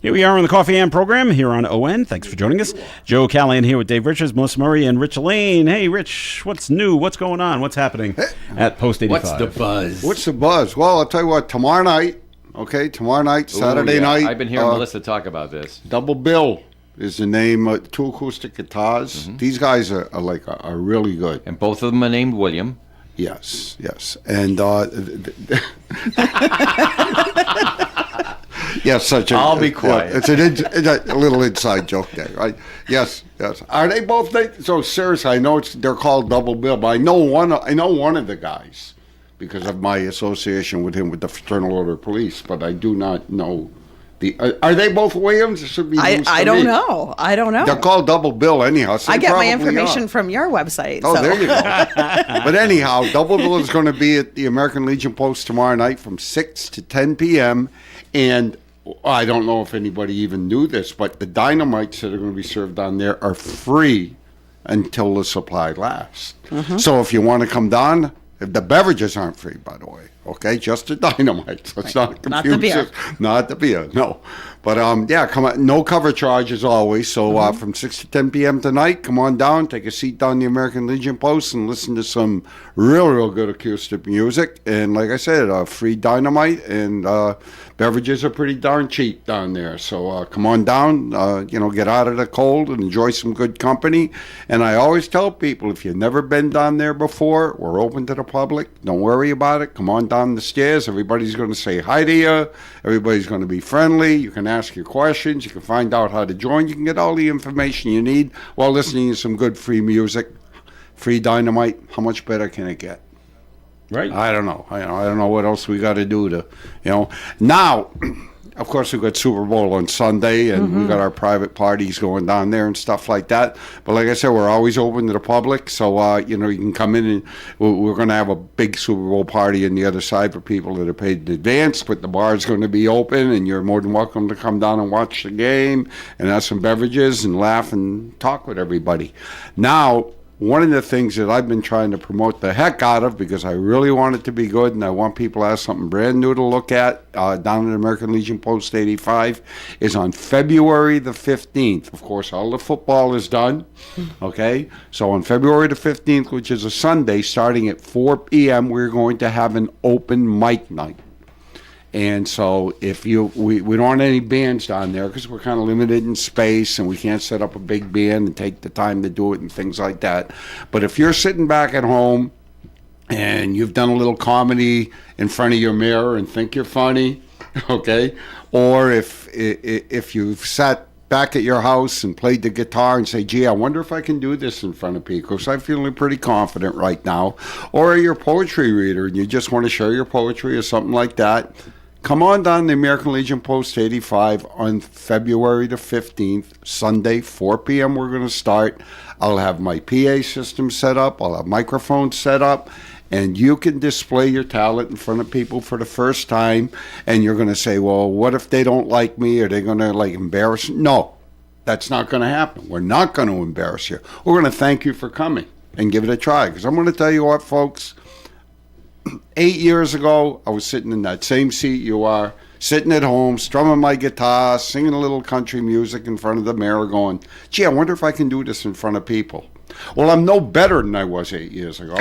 Here we are on the Coffee AM program here on ON. Thanks for joining us. Joe Callahan here with Dave Richards, Melissa Murray, and Rich Lane. Hey, Rich, what's new? What's going on? What's happening at Post 85? What's the buzz? What's the buzz? Well, I'll tell you what, tomorrow night, Saturday night. I've been hearing Melissa talk about this. Double Bill is the name of 2 acoustic guitars. Mm-hmm. These guys are really good. And both of them are named William. Yes. And yes, I'll be quiet. It's a little inside joke there, right? Yes. Are they both? So seriously, I know they're called Double Bill, but I know one of the guys because of my association with him with the Fraternal Order of Police, but I do not know. Are they both Williams? It should be. I don't know. They're called Double Bill anyhow. So I get my information from your website. Oh, so. There you go. But anyhow, Double Bill is going to be at the American Legion Post tomorrow night from 6 to 10 p.m. And I don't know if anybody even knew this, but the dynamites that are going to be served on there are free until the supply lasts. Mm-hmm. So if you want to come down, the beverages aren't free, by the way. Okay, just the dynamite. So it's not confusing. Not the beer. Not the beer, no. But yeah, come on. No cover charge as always. So from 6 to 10 p.m. tonight, come on down, take a seat down the American Legion Post, and listen to some real good acoustic music. And like I said, free dynamite and beverages are pretty darn cheap down there. So come on down, get out of the cold and enjoy some good company. And I always tell people, if you've never been down there before, we're open to the public. Don't worry about it. Come on down the stairs. Everybody's going to say hi to you. Everybody's going to be friendly. You can ask your questions. You can find out how to join. You can get all the information you need while listening to some good free music. Free dynamite. How much better can it get? Right. I don't know. I don't know what else we got to do to, Now, of course, we've got Super Bowl on Sunday, and we got our private parties going down there and stuff like that. But like I said, we're always open to the public, so you can come in and we're going to have a big Super Bowl party on the other side for people that are paid in advance. But the bar's going to be open, and you're more than welcome to come down and watch the game and have some beverages and laugh and talk with everybody. Now, one of the things that I've been trying to promote the heck out of, because I really want it to be good and I want people to have something brand new to look at down at American Legion Post 85, is on February the 15th. Of course, all the football is done, okay? So on February the 15th, which is a Sunday, starting at 4 p.m., we're going to have an open mic night. And so if we don't want any bands down there because we're kind of limited in space and we can't set up a big band and take the time to do it and things like that. But if you're sitting back at home and you've done a little comedy in front of your mirror and think you're funny, okay, or if you've sat back at your house and played the guitar and say, gee, I wonder if I can do this in front of people because I'm feeling pretty confident right now, or you're a poetry reader and you just want to share your poetry or something like that, come on down to the American Legion Post 85 on February the 15th, Sunday, 4 p.m. We're going to start. I'll have my PA system set up. I'll have microphones set up. And you can display your talent in front of people for the first time. And you're going to say, well, what if they don't like me? Are they going to, embarrass me? No, that's not going to happen. We're not going to embarrass you. We're going to thank you for coming and give it a try. Because I'm going to tell you what, folks. 8 years ago, I was sitting in that same seat you are, sitting at home, strumming my guitar, singing a little country music in front of the mirror going, gee, I wonder if I can do this in front of people. Well, I'm no better than I was 8 years ago.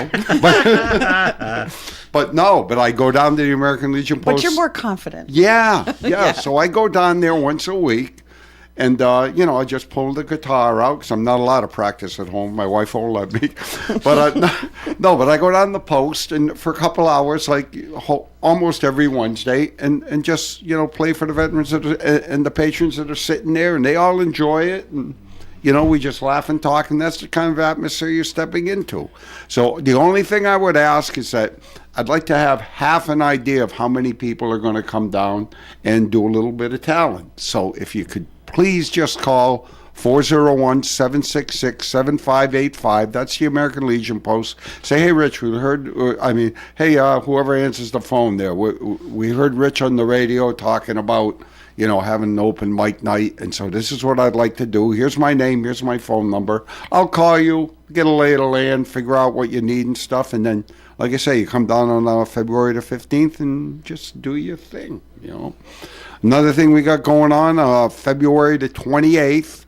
But I go down to the American Legion Post. But you're more confident. Yeah. So I go down there once a week. And, I just pull the guitar out because I'm not allowed to practice at home. My wife won't let me. But but I go down the post and for a couple hours, like almost every Wednesday, and just, play for the veterans and the patrons that are sitting there, and they all enjoy it. And, we just laugh and talk, and that's the kind of atmosphere you're stepping into. So the only thing I would ask is that I'd like to have half an idea of how many people are going to come down and do a little bit of talent. So if you could please just call 401-766-7585. That's the American Legion Post. Say, hey, Rich, we heard, whoever answers the phone there, we heard Rich on the radio talking about, having an open mic night. And so this is what I'd like to do. Here's my name. Here's my phone number. I'll call you, get a lay of the land, figure out what you need and stuff. And then, like I say, you come down on February the 15th and just do your thing, Another thing we got going on, February the 28th,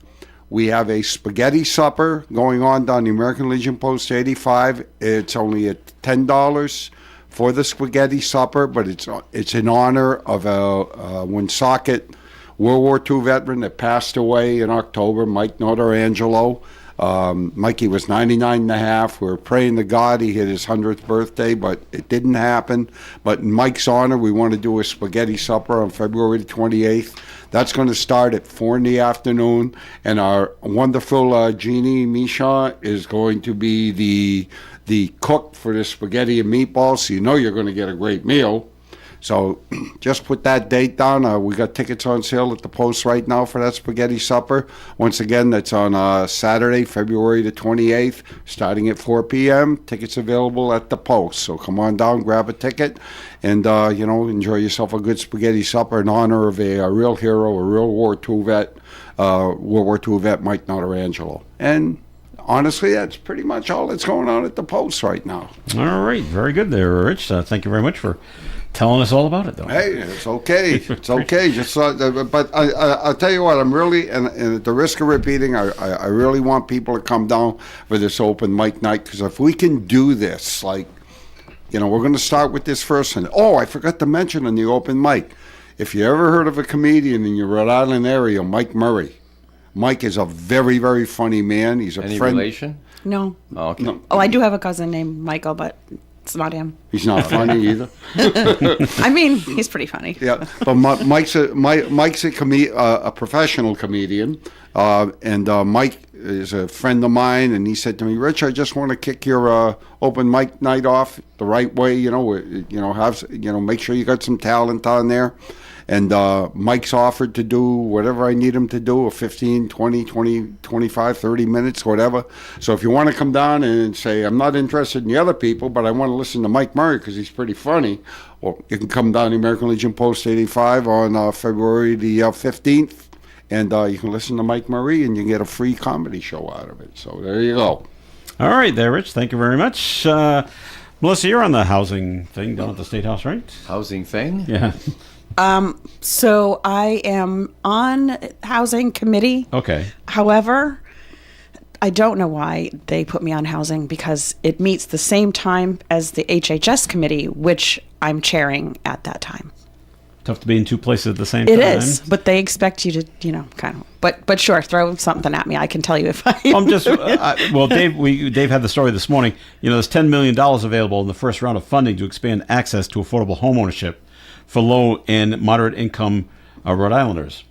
we have a spaghetti supper going on down the American Legion Post 85. It's only at $10 for the spaghetti supper, but it's in honor of a Woonsocket World War II veteran that passed away in October, Mike Notarangelo. Mikey was 99 and a half. We were praying to God he hit his 100th birthday, but it didn't happen. But in Mike's honor, we want to do a spaghetti supper on February the 28th. That's going to start at 4 in the afternoon. And our wonderful Jeannie Micha is going to be the cook for the spaghetti and meatballs, so you're going to get a great meal. So just put that date down. We got tickets on sale at the Post right now for that spaghetti supper. Once again, that's on Saturday, February the 28th, starting at 4 p.m. Tickets available at the Post. So come on down, grab a ticket, and, enjoy yourself a good spaghetti supper in honor of a real hero, a real World War II vet, Mike Notarangelo. And honestly, that's pretty much all that's going on at the Post right now. All right. Very good there, Rich. Thank you very much for telling us all about it, though. Hey, it's okay. It's okay. But I'll tell you what, I'm really, and at the risk of repeating, I really want people to come down for this open mic night, because if we can do this, we're going to start with this first one. Oh, I forgot to mention on the open mic, if you ever heard of a comedian in your Rhode Island area, Mike Murray. Mike is a very, very funny man. He's a Any friend. relation? No. Oh, okay. No. Oh, I do have a cousin named Michael, but it's not him. He's not funny either. I mean, he's pretty funny. Yeah, but Mike's a professional comedian, and Mike is a friend of mine, and he said to me, Rich, I just want to kick your open mic night off the right way. Make sure you got some talent on there. And Mike's offered to do whatever I need him to do, 15, 20, 25, 30 minutes, whatever. So if you want to come down and say, I'm not interested in the other people, but I want to listen to Mike Murray because he's pretty funny, well, you can come down to American Legion Post 85 on February the 15th, and you can listen to Mike Murray, and you can get a free comedy show out of it. So there you go. All right there, Rich. Thank you very much. Melissa, you're on the housing thing down at the State House, right? Housing thing? Yeah. So I am on housing committee. Okay. However, I don't know why they put me on housing, because it meets the same time as the HHS committee, which I'm chairing at that time. Tough to be in two places at the same time. It is, but they expect you to, kind of. But sure, throw something at me. I can tell you if I. I'm just well, Dave had the story this morning. There's $10 million available in the first round of funding to expand access to affordable homeownership for low and moderate income Rhode Islanders.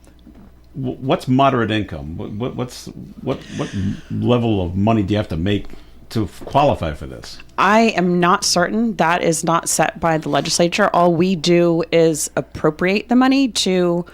What's moderate income? What level of money do you have to make to qualify for this? I am not certain. That is not set by the legislature. All we do is appropriate the money to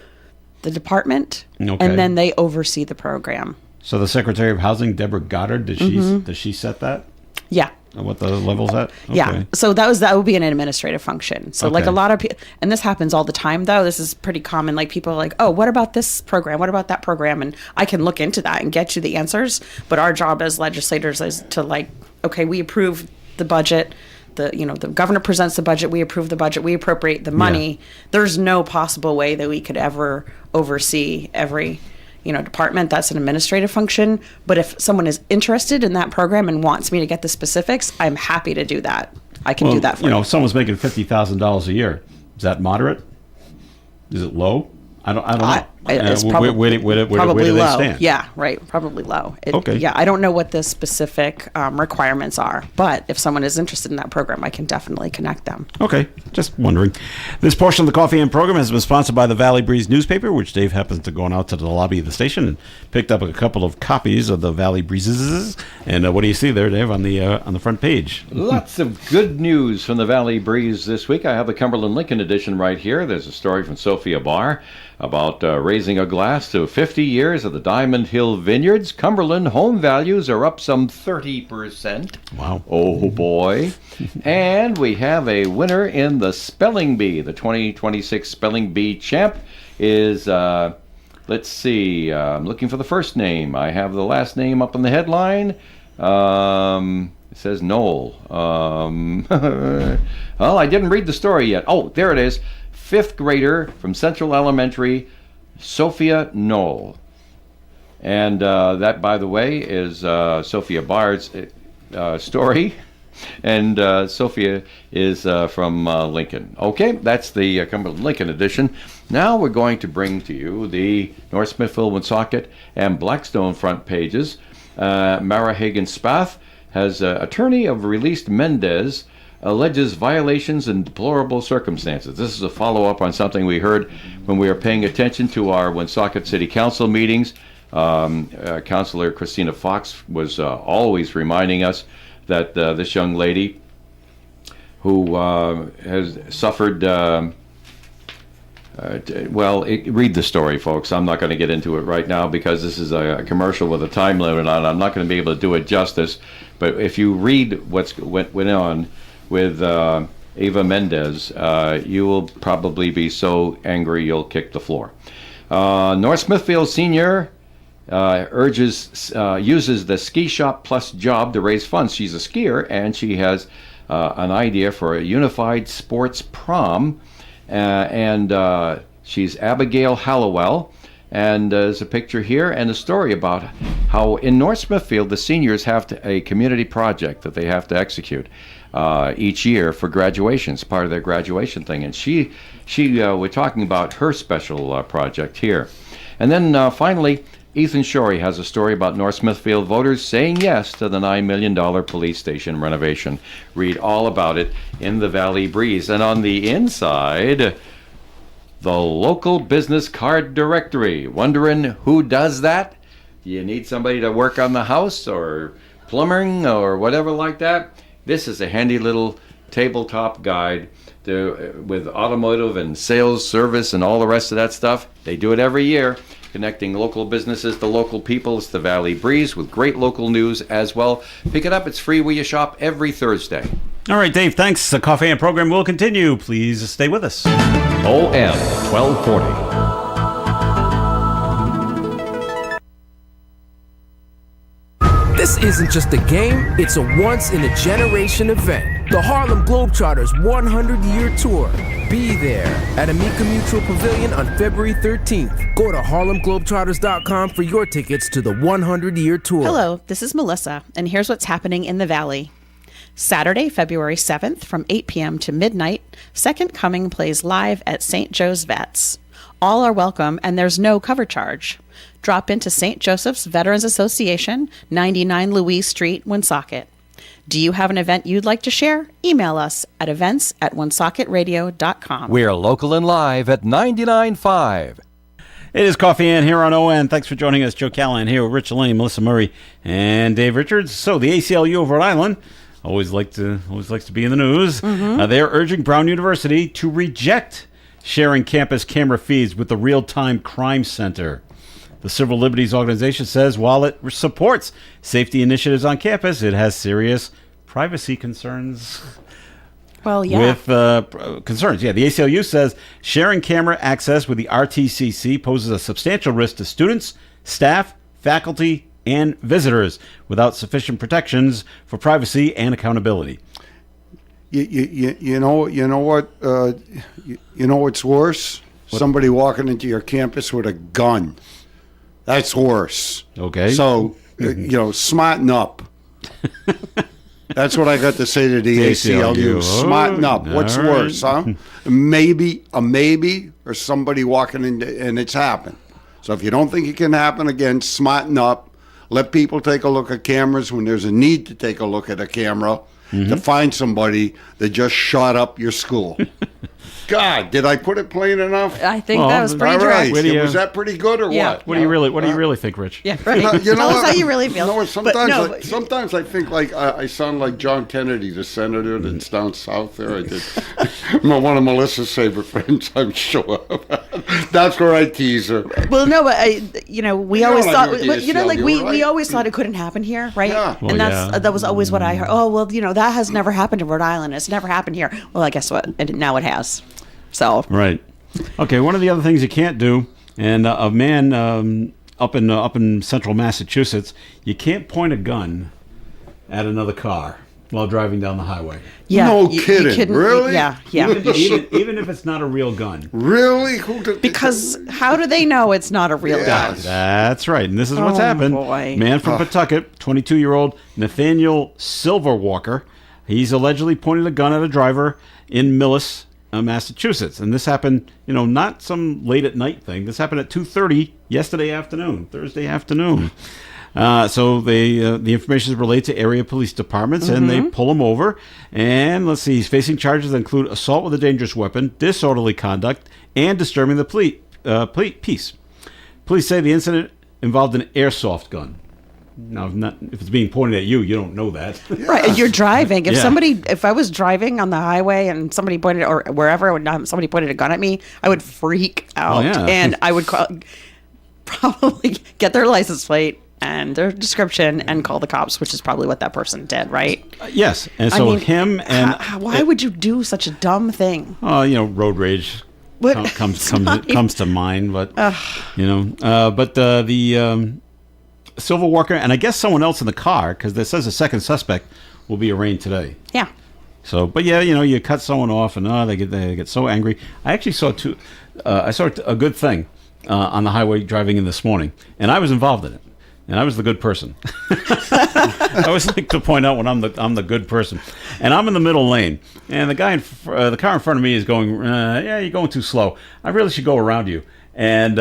the department, and then they oversee the program. So the Secretary of Housing, Deborah Goddard, does she set that? Yeah. What the level's at? Okay. Yeah. So that would be an administrative function. So like a lot of people, and this happens all the time though. This is pretty common. Like people are like, oh, what about this program? What about that program? And I can look into that and get you the answers. But our job as legislators is to okay, we approve the budget. the governor presents the budget, we approve the budget, we appropriate the money. There's no possible way that we could ever oversee every department. That's an administrative function. But if someone is interested in that program and wants me to get the specifics, I'm happy to do that. I can do that for you. If someone's making $50,000 a year, is that moderate? Is it low? I don't know. It's where do they low. stand? Yeah, right. Probably low. Okay. Yeah, I don't know what the specific requirements are, but if someone is interested in that program, I can definitely connect them. Okay, just wondering. This portion of the Coffee and program has been sponsored by the Valley Breeze newspaper, which Dave happens to go out to the lobby of the station and picked up a couple of copies of the Valley Breezes. And what do you see there, Dave, on the front page? Lots of good news from the Valley Breeze this week. I have the Cumberland Lincoln edition right here. There's a story from Sophia Barr about raising a glass to 50 years of the Diamond Hill Vineyards. Cumberland home values are up some 30%. Wow. Oh, boy. And we have a winner in the Spelling Bee. The 2026 Spelling Bee champ is, let's see, I'm looking for the first name. I have the last name up on the headline. It says Noel. Well, I didn't read the story yet. Oh, there it is. 5th grader from Central Elementary, Sophia Knoll. And that, by the way, is Sophia Barr's story. And Sophia is from Lincoln. Okay, that's the Cumberland Lincoln edition. Now we're going to bring to you the North Smithfield, Woonsocket, and Blackstone front pages. Mara Hagen-Spath has attorney of released Mendez alleges violations and deplorable circumstances. This is a follow-up on something we heard when we were paying attention to our Woonsocket City Council meetings. Councilor Christina Fox was always reminding us that this young lady who has suffered... read the story, folks. I'm not going to get into it right now because this is a commercial with a time limit on it. I'm not going to be able to do it justice. But if you read went on with Ava Mendez, you will probably be so angry you'll kick the floor. North Smithfield Senior uses the Ski Shop Plus job to raise funds. She's a skier, and she has an idea for a unified sports prom. And she's Abigail Hallowell. And there's a picture here and a story about how in North Smithfield the seniors have a community project that they have to execute each year for graduations, part of their graduation thing. And we're talking about her special project here. And then finally, Ethan Shorey has a story about North Smithfield voters saying yes to the $9 million police station renovation. Read all about it in the Valley Breeze. And on the inside, the local business card directory. Wondering who does that? You need somebody to work on the house or plumbing or whatever like that? This is a handy little tabletop guide with automotive and sales, service, and all the rest of that stuff. They do it every year, connecting local businesses to local people. It's the Valley Breeze with great local news as well. Pick it up. It's free where you shop every Thursday. All right, Dave, thanks. The Coffee and program will continue. Please stay with us. OM 1240. This isn't just a game, it's a once-in-a-generation event. The Harlem Globetrotters 100-year tour. Be there at Amica Mutual Pavilion on February 13th. Go to harlemglobetrotters.com for your tickets to the 100-year tour. Hello, this is Melissa, and here's what's happening in the Valley. Saturday, February 7th from 8 p.m. to midnight, Second Coming plays live at St. Joe's Vets. All are welcome, and there's no cover charge. Drop into St. Joseph's Veterans Association, 99 Louise Street, Woonsocket. Do you have an event you'd like to share? Email us at events@woonsocketradio.com. We're local and live at 99.5. It is Coffee and here on ON. Thanks for joining us. Joe Callahan here with Rich Lane, Melissa Murray, and Dave Richards. So the ACLU of Rhode Island always likes to be in the news. Mm-hmm. They're urging Brown University to reject sharing campus camera feeds with the Real-Time Crime Center. The Civil Liberties Organization says while it supports safety initiatives on campus, it has serious privacy concerns. Well, yeah. With concerns. Yeah, the ACLU says sharing camera access with the RTCC poses a substantial risk to students, staff, faculty, and visitors without sufficient protections for privacy and accountability. You know what? You know what's worse? What? Somebody walking into your campus with a gun. That's worse. Okay. So, smarten up. That's what I got to say to the ACLU. Smarten up. What's worse, huh? Maybe or somebody walking in and it's happened. So if you don't think it can happen again, smarten up. Let people take a look at cameras when there's a need to take a look at a camera to find somebody that just shot up your school. God, did I put it plain enough? I think that was pretty right. direct. Was that pretty good or what? What do you really think, Rich? Yeah, right. Tell us how you really feel. Sometimes I think like I sound like John Kennedy, the senator that's down south there. I did. One of Melissa's favorite friends, I'm sure. That's where I tease her. Well, no, but we always thought, we always thought it couldn't happen here, right? Yeah. And that was always what I heard. Oh, well, that has never happened in Rhode Island. It's never happened here. Well, I guess what? Now it has. So right, okay. One of the other things you can't do, and a man up in central Massachusetts, you can't point a gun at another car while driving down the highway. Yeah, no kidding. Really? Yeah. Even if it's not a real gun. Really? Because how do they know it's not a real gun? That's right, and this is what's happened. Boy. Man from Pawtucket, 22-year-old Nathaniel Silverwalker. He's allegedly pointed a gun at a driver in Millis, Massachusetts, and this happened, not some late at night thing. This happened at 2:30 Thursday afternoon. So the information is relayed to area police departments, and they pull him over. And let's see, he's facing charges that include assault with a dangerous weapon, disorderly conduct, and disturbing the peace. Police say the incident involved an airsoft gun. Now, if it's being pointed at you, you don't know that. Right, and you're driving. If I was driving on the highway and somebody pointed, or wherever, somebody pointed a gun at me, I would freak out. And I would probably get their license plate and their description and call the cops, which is probably what that person did, right? Yes, and so why would you do such a dumb thing? Road rage comes to mind, but the Silverwalker, and I guess someone else in the car, because it says a second suspect will be arraigned today. Yeah. So, but you cut someone off, and they get so angry. I actually saw I saw a good thing on the highway driving in this morning, and I was involved in it, and I was the good person. I always like to point out when I'm the good person, and I'm in the middle lane, and the car in front of me is going, you're going too slow. I really should go around you. And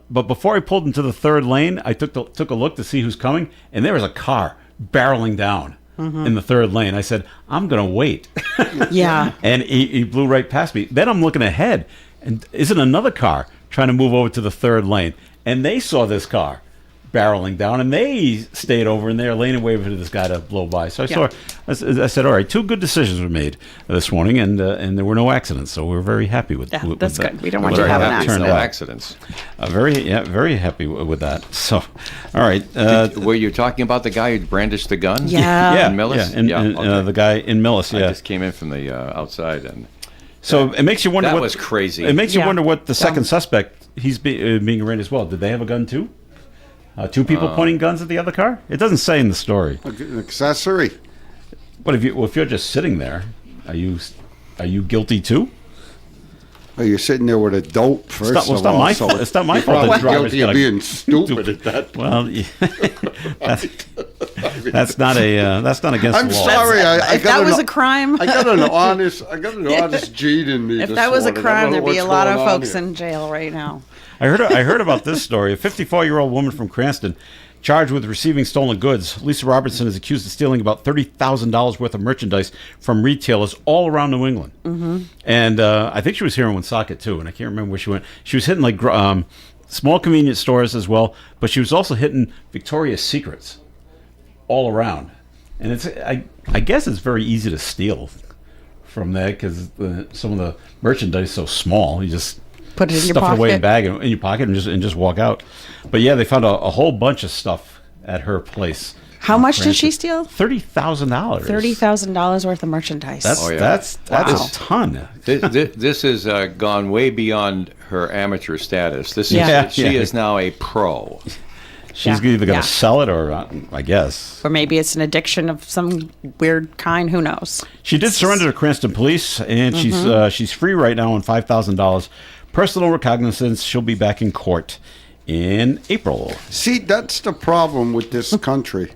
but before I pulled into the third lane, I took a look to see who's coming, and there was a car barreling down in the third lane. I said, I'm going to wait. Yeah. And he blew right past me. Then I'm looking ahead, and isn't another car trying to move over to the third lane? And they saw this car barreling down, and they stayed over in their lane and waited for this guy to blow by. So I said, all right, two good decisions were made this morning, and there were no accidents. So we're very happy with that. That's good. We don't want you to have an accident. No accidents. Very happy with that. So, all right. Were you talking about the guy who brandished the gun? Yeah. In Millis? Yeah, the guy in Millis, I just came in from the outside. And so it makes you wonder that was crazy. It makes you wonder what the second suspect, he's being arraigned as well. Did they have a gun too? Two people pointing guns at the other car? It doesn't say in the story. An accessory. But if you're just sitting there, are you guilty too? Well, you're sitting there with a dope first it's not my fault. It's not my fault. You're guilty of being stupid at that. Well, that's not against the law. I'm sorry. If that was a crime, I got an honest gene in me. If that was a crime, there'd be a lot of folks in jail right now. I heard about this story. A 54-year-old woman from Cranston, charged with receiving stolen goods. Lisa Robertson is accused of stealing about $30,000 worth of merchandise from retailers all around New England. Mm-hmm. And I think she was here in Woonsocket too, and I can't remember where she went. She was hitting like small convenience stores as well, but she was also hitting Victoria's Secrets all around. And I guess it's very easy to steal from there because some of the merchandise is so small. You just put it in your pocket. Stuff it away in your pocket and just walk out. But yeah, they found a whole bunch of stuff at her place. How much did she steal? $30,000. $30,000 worth of merchandise. That's a ton. This has gone way beyond her amateur status. She is now a pro. She's either going to sell it or, I guess. Or maybe it's an addiction of some weird kind. Who knows? She did surrender to Cranston police, and she's free right now on $5,000 personal recognizance. She'll be back in court in April. See, that's the problem with this country,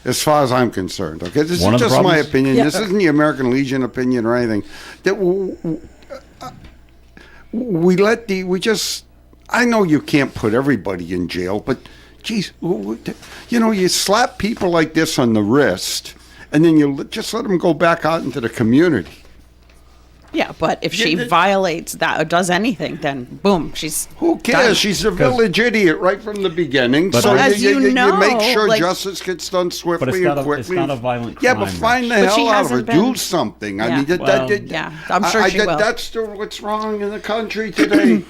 as far as I'm concerned. Okay, this is just my opinion. Yeah. This isn't the American Legion opinion or anything. That I know you can't put everybody in jail, but geez, you slap people like this on the wrist, and then you just let them go back out into the community. Yeah, but if she violates that or does anything, then boom, she's who cares? Done. She's a village idiot right from the beginning. But so you know, make sure justice gets done swiftly and quickly. It's not a violent crime. Yeah, but find the hell out of her. Do something. Yeah. I mean, I'm sure she will. That's what's wrong in the country today.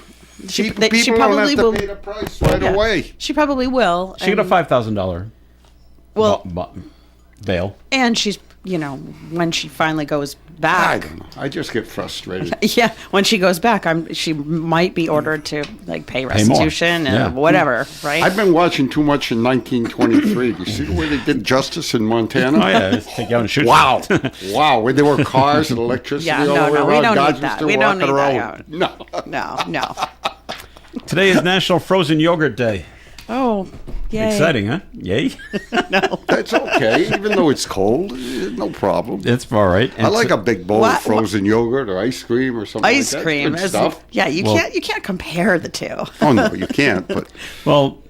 People probably don't have to pay the price right away. She probably will. She got a $5,000 bail. And she's, when she finally goes back. I don't know. I just get frustrated. Yeah, when she goes back, she might be ordered to pay restitution and whatever, right? I've been watching too much in 1923. Do you see the way they did justice in Montana? Oh yeah, take out and shoot. Wow, where there were cars and electricity all the way around. We don't need that. We don't need that. No. Today is National Frozen Yogurt Day. Oh, yay. Exciting, huh? Yay. No. That's okay, even though it's cold. No problem. It's all right. I like a big bowl of frozen yogurt or ice cream or something ice like that. Cream. Good stuff. Yeah, you can't compare the two. Oh, no, you can't. But well,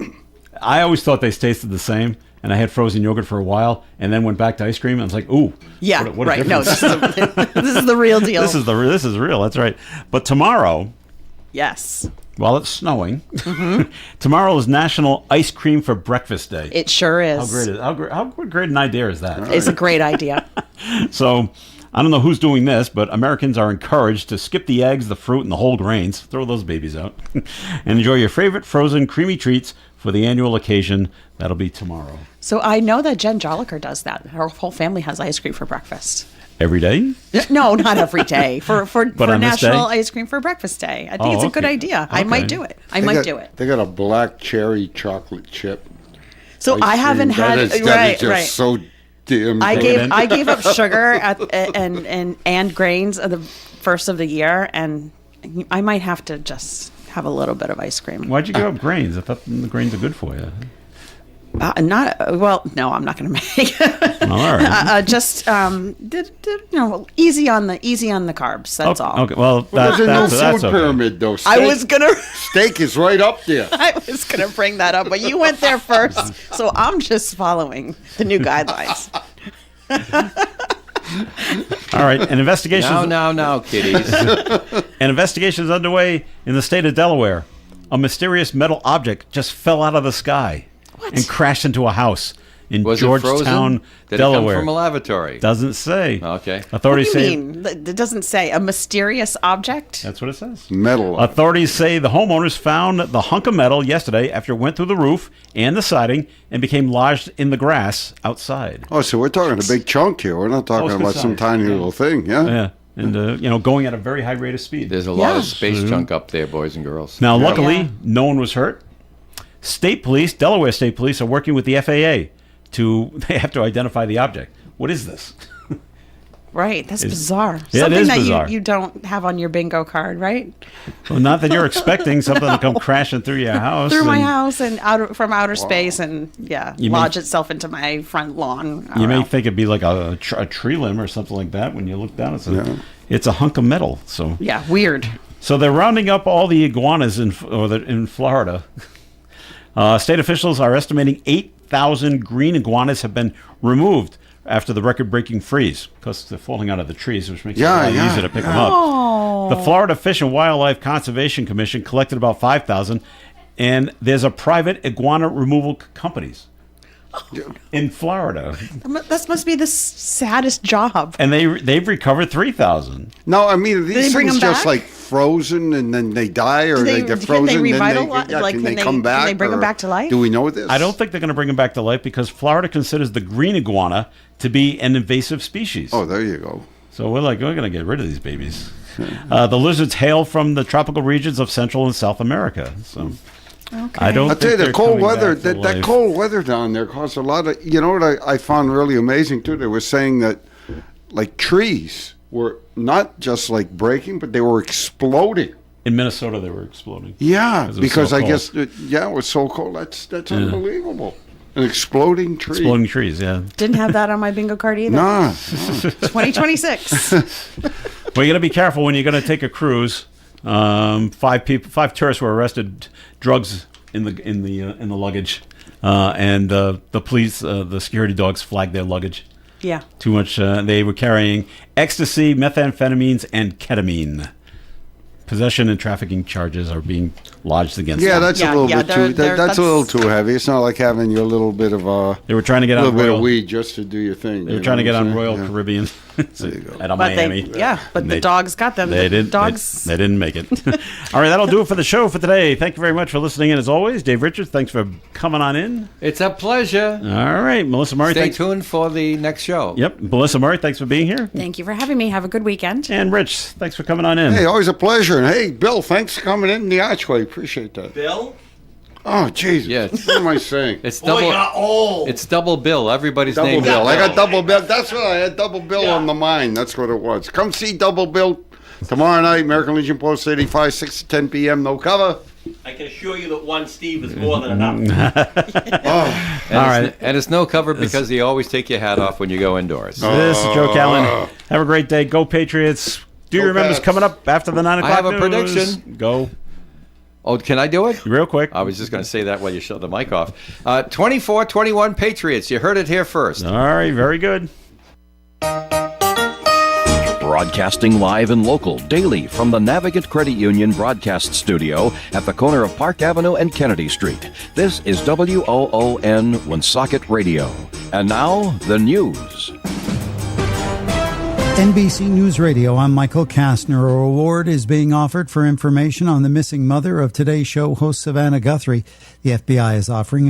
I always thought they tasted the same. And I had frozen yogurt for a while, and then went back to ice cream. And I was like, "Ooh, yeah, what right." No, this is the real deal. This is real. That's right. But tomorrow, yes, while it's snowing, tomorrow is National Ice Cream for Breakfast Day. It sure is. How great an idea is that? It's a great idea. So, I don't know who's doing this, but Americans are encouraged to skip the eggs, the fruit, and the whole grains. Throw those babies out, and enjoy your favorite frozen creamy treats for the annual occasion. That'll be tomorrow. So I know that Jen Jolliker does that. Her whole family has ice cream for breakfast. Every day? No, not every day. For National Ice Cream for Breakfast Day. I think it's a good idea. Okay. I might do it. They got a black cherry chocolate chip. So I haven't had that is just so damn good. I gave up sugar and grains at the first of the year, and I might have to just have a little bit of ice cream. Why'd you give up grains? I thought the grains are good for you. No, I'm not going to make it. All right. Just easy on the carbs. That's all. Okay. Well, there's no food pyramid though. I was gonna. Steak is right up there. I was gonna bring that up, but you went there first, so I'm just following the new guidelines. All right. An investigation. Now, kiddies. An investigation is underway in the state of Delaware. A mysterious metal object just fell out of the sky. What? And crashed into a house in Was Georgetown, it Did Delaware. It come from a lavatory? Doesn't say. Okay. Authorities what do you mean? It doesn't say. A mysterious object? That's what it says. Metal. Authorities say the homeowners found the hunk of metal yesterday after it went through the roof and the siding and became lodged in the grass outside. Oh, so we're talking a big chunk here. We're not talking about some tiny little thing, yeah? Yeah. And, going at a very high rate of speed. There's a lot of space junk up there, boys and girls. Now, luckily, no one was hurt. Delaware State Police are working with the FAA they have to identify the object. What is this? Right, that's bizarre. Yeah, something it is that bizarre. You don't have on your bingo card, right? Well, not that you're expecting something to come crashing through your house. My house and from outer space and lodge itself into my front lawn. You may think it'd be like a tree limb or something like that. When you look down, it's a hunk of metal. So yeah, weird. So they're rounding up all the iguanas in Florida. State officials are estimating 8,000 green iguanas have been removed after the record-breaking freeze because they're falling out of the trees, which makes it a lot easier to pick them up. The Florida Fish and Wildlife Conservation Commission collected about 5,000, and there's a private iguana removal companies in Florida. That must be the saddest job. And they've recovered 3,000. No, I mean, these things just like frozen and then they die, or they're frozen. Can they revitalize? Can they come back? Can they bring them back to life? Do we know this? I don't think they're going to bring them back to life because Florida considers the green iguana to be an invasive species. Oh, there you go. So we're going to get rid of these babies. The lizards hail from the tropical regions of Central and South America. So Okay. I don't. I'll tell you, the cold weather, that life. cold weather down there caused a lot of. You know what I found really amazing too? They were saying that, like, trees were not just like breaking, but they were exploding. In Minnesota, they were exploding. Yeah, because so I cold. guess it was so cold. That's unbelievable. An exploding tree. Exploding trees. Yeah. Didn't have that on my bingo card either. Nah. 2026. Well, you got to be careful when you're going to take a cruise. 5 tourists were arrested, drugs in the luggage, and the police, the security dogs flagged their luggage. Yeah. Too much. They were carrying ecstasy, methamphetamines, and ketamine. Possession and trafficking charges are being lodged against them. That's a little bit too. That's a little too heavy. It's not like having your little bit of They were trying to get a on little bit Royal, of weed just to do your thing. They were trying to get on Royal Yeah. Caribbean at But Miami. but the dogs got them. They The did. dogs. They didn't make it. All right, that'll do it for the show for today. Thank you very much for listening in. As always, Dave Richards, thanks for coming on in. It's a pleasure. All right, Melissa Murray. Stay tuned for the next show. Yep, Melissa Murray, thanks for being here. Thank you for having me. Have a good weekend. And Rich, thanks for coming on in. Hey, always a pleasure. And hey, Bill, thanks for coming in the archway. Appreciate that. Bill? Oh, Jesus. Yeah. What am I saying? It's Boy, double. got old. It's double bill. Everybody's Double name. Bill. I is got Double Bill. That's what I had. Double Bill on the mind. That's what it was. Come see Double Bill tomorrow night. American Legion Post 85, 6 to 10 p.m. No cover. I can assure you that one Steve is more than enough. And All right. And it's no cover because you always take your hat off when you go indoors. This is Joe Callen. Have a great day. Go Patriots. Do you Go remember Pats. coming up after the 9 o'clock I have a news? prediction. Go. Oh, can I do it? Real quick. I was just going to say that while you shut the mic off. 24-21 Patriots. You heard it here first. All right, very good. Broadcasting live and local daily from the Navigant Credit Union broadcast studio at the corner of Park Avenue and Kennedy Street. This is WOON Woonsocket Radio. And now, the news. NBC News Radio, I'm Michael Kastner. A reward is being offered for information on the missing mother of Today's Show host Savannah Guthrie. The FBI is offering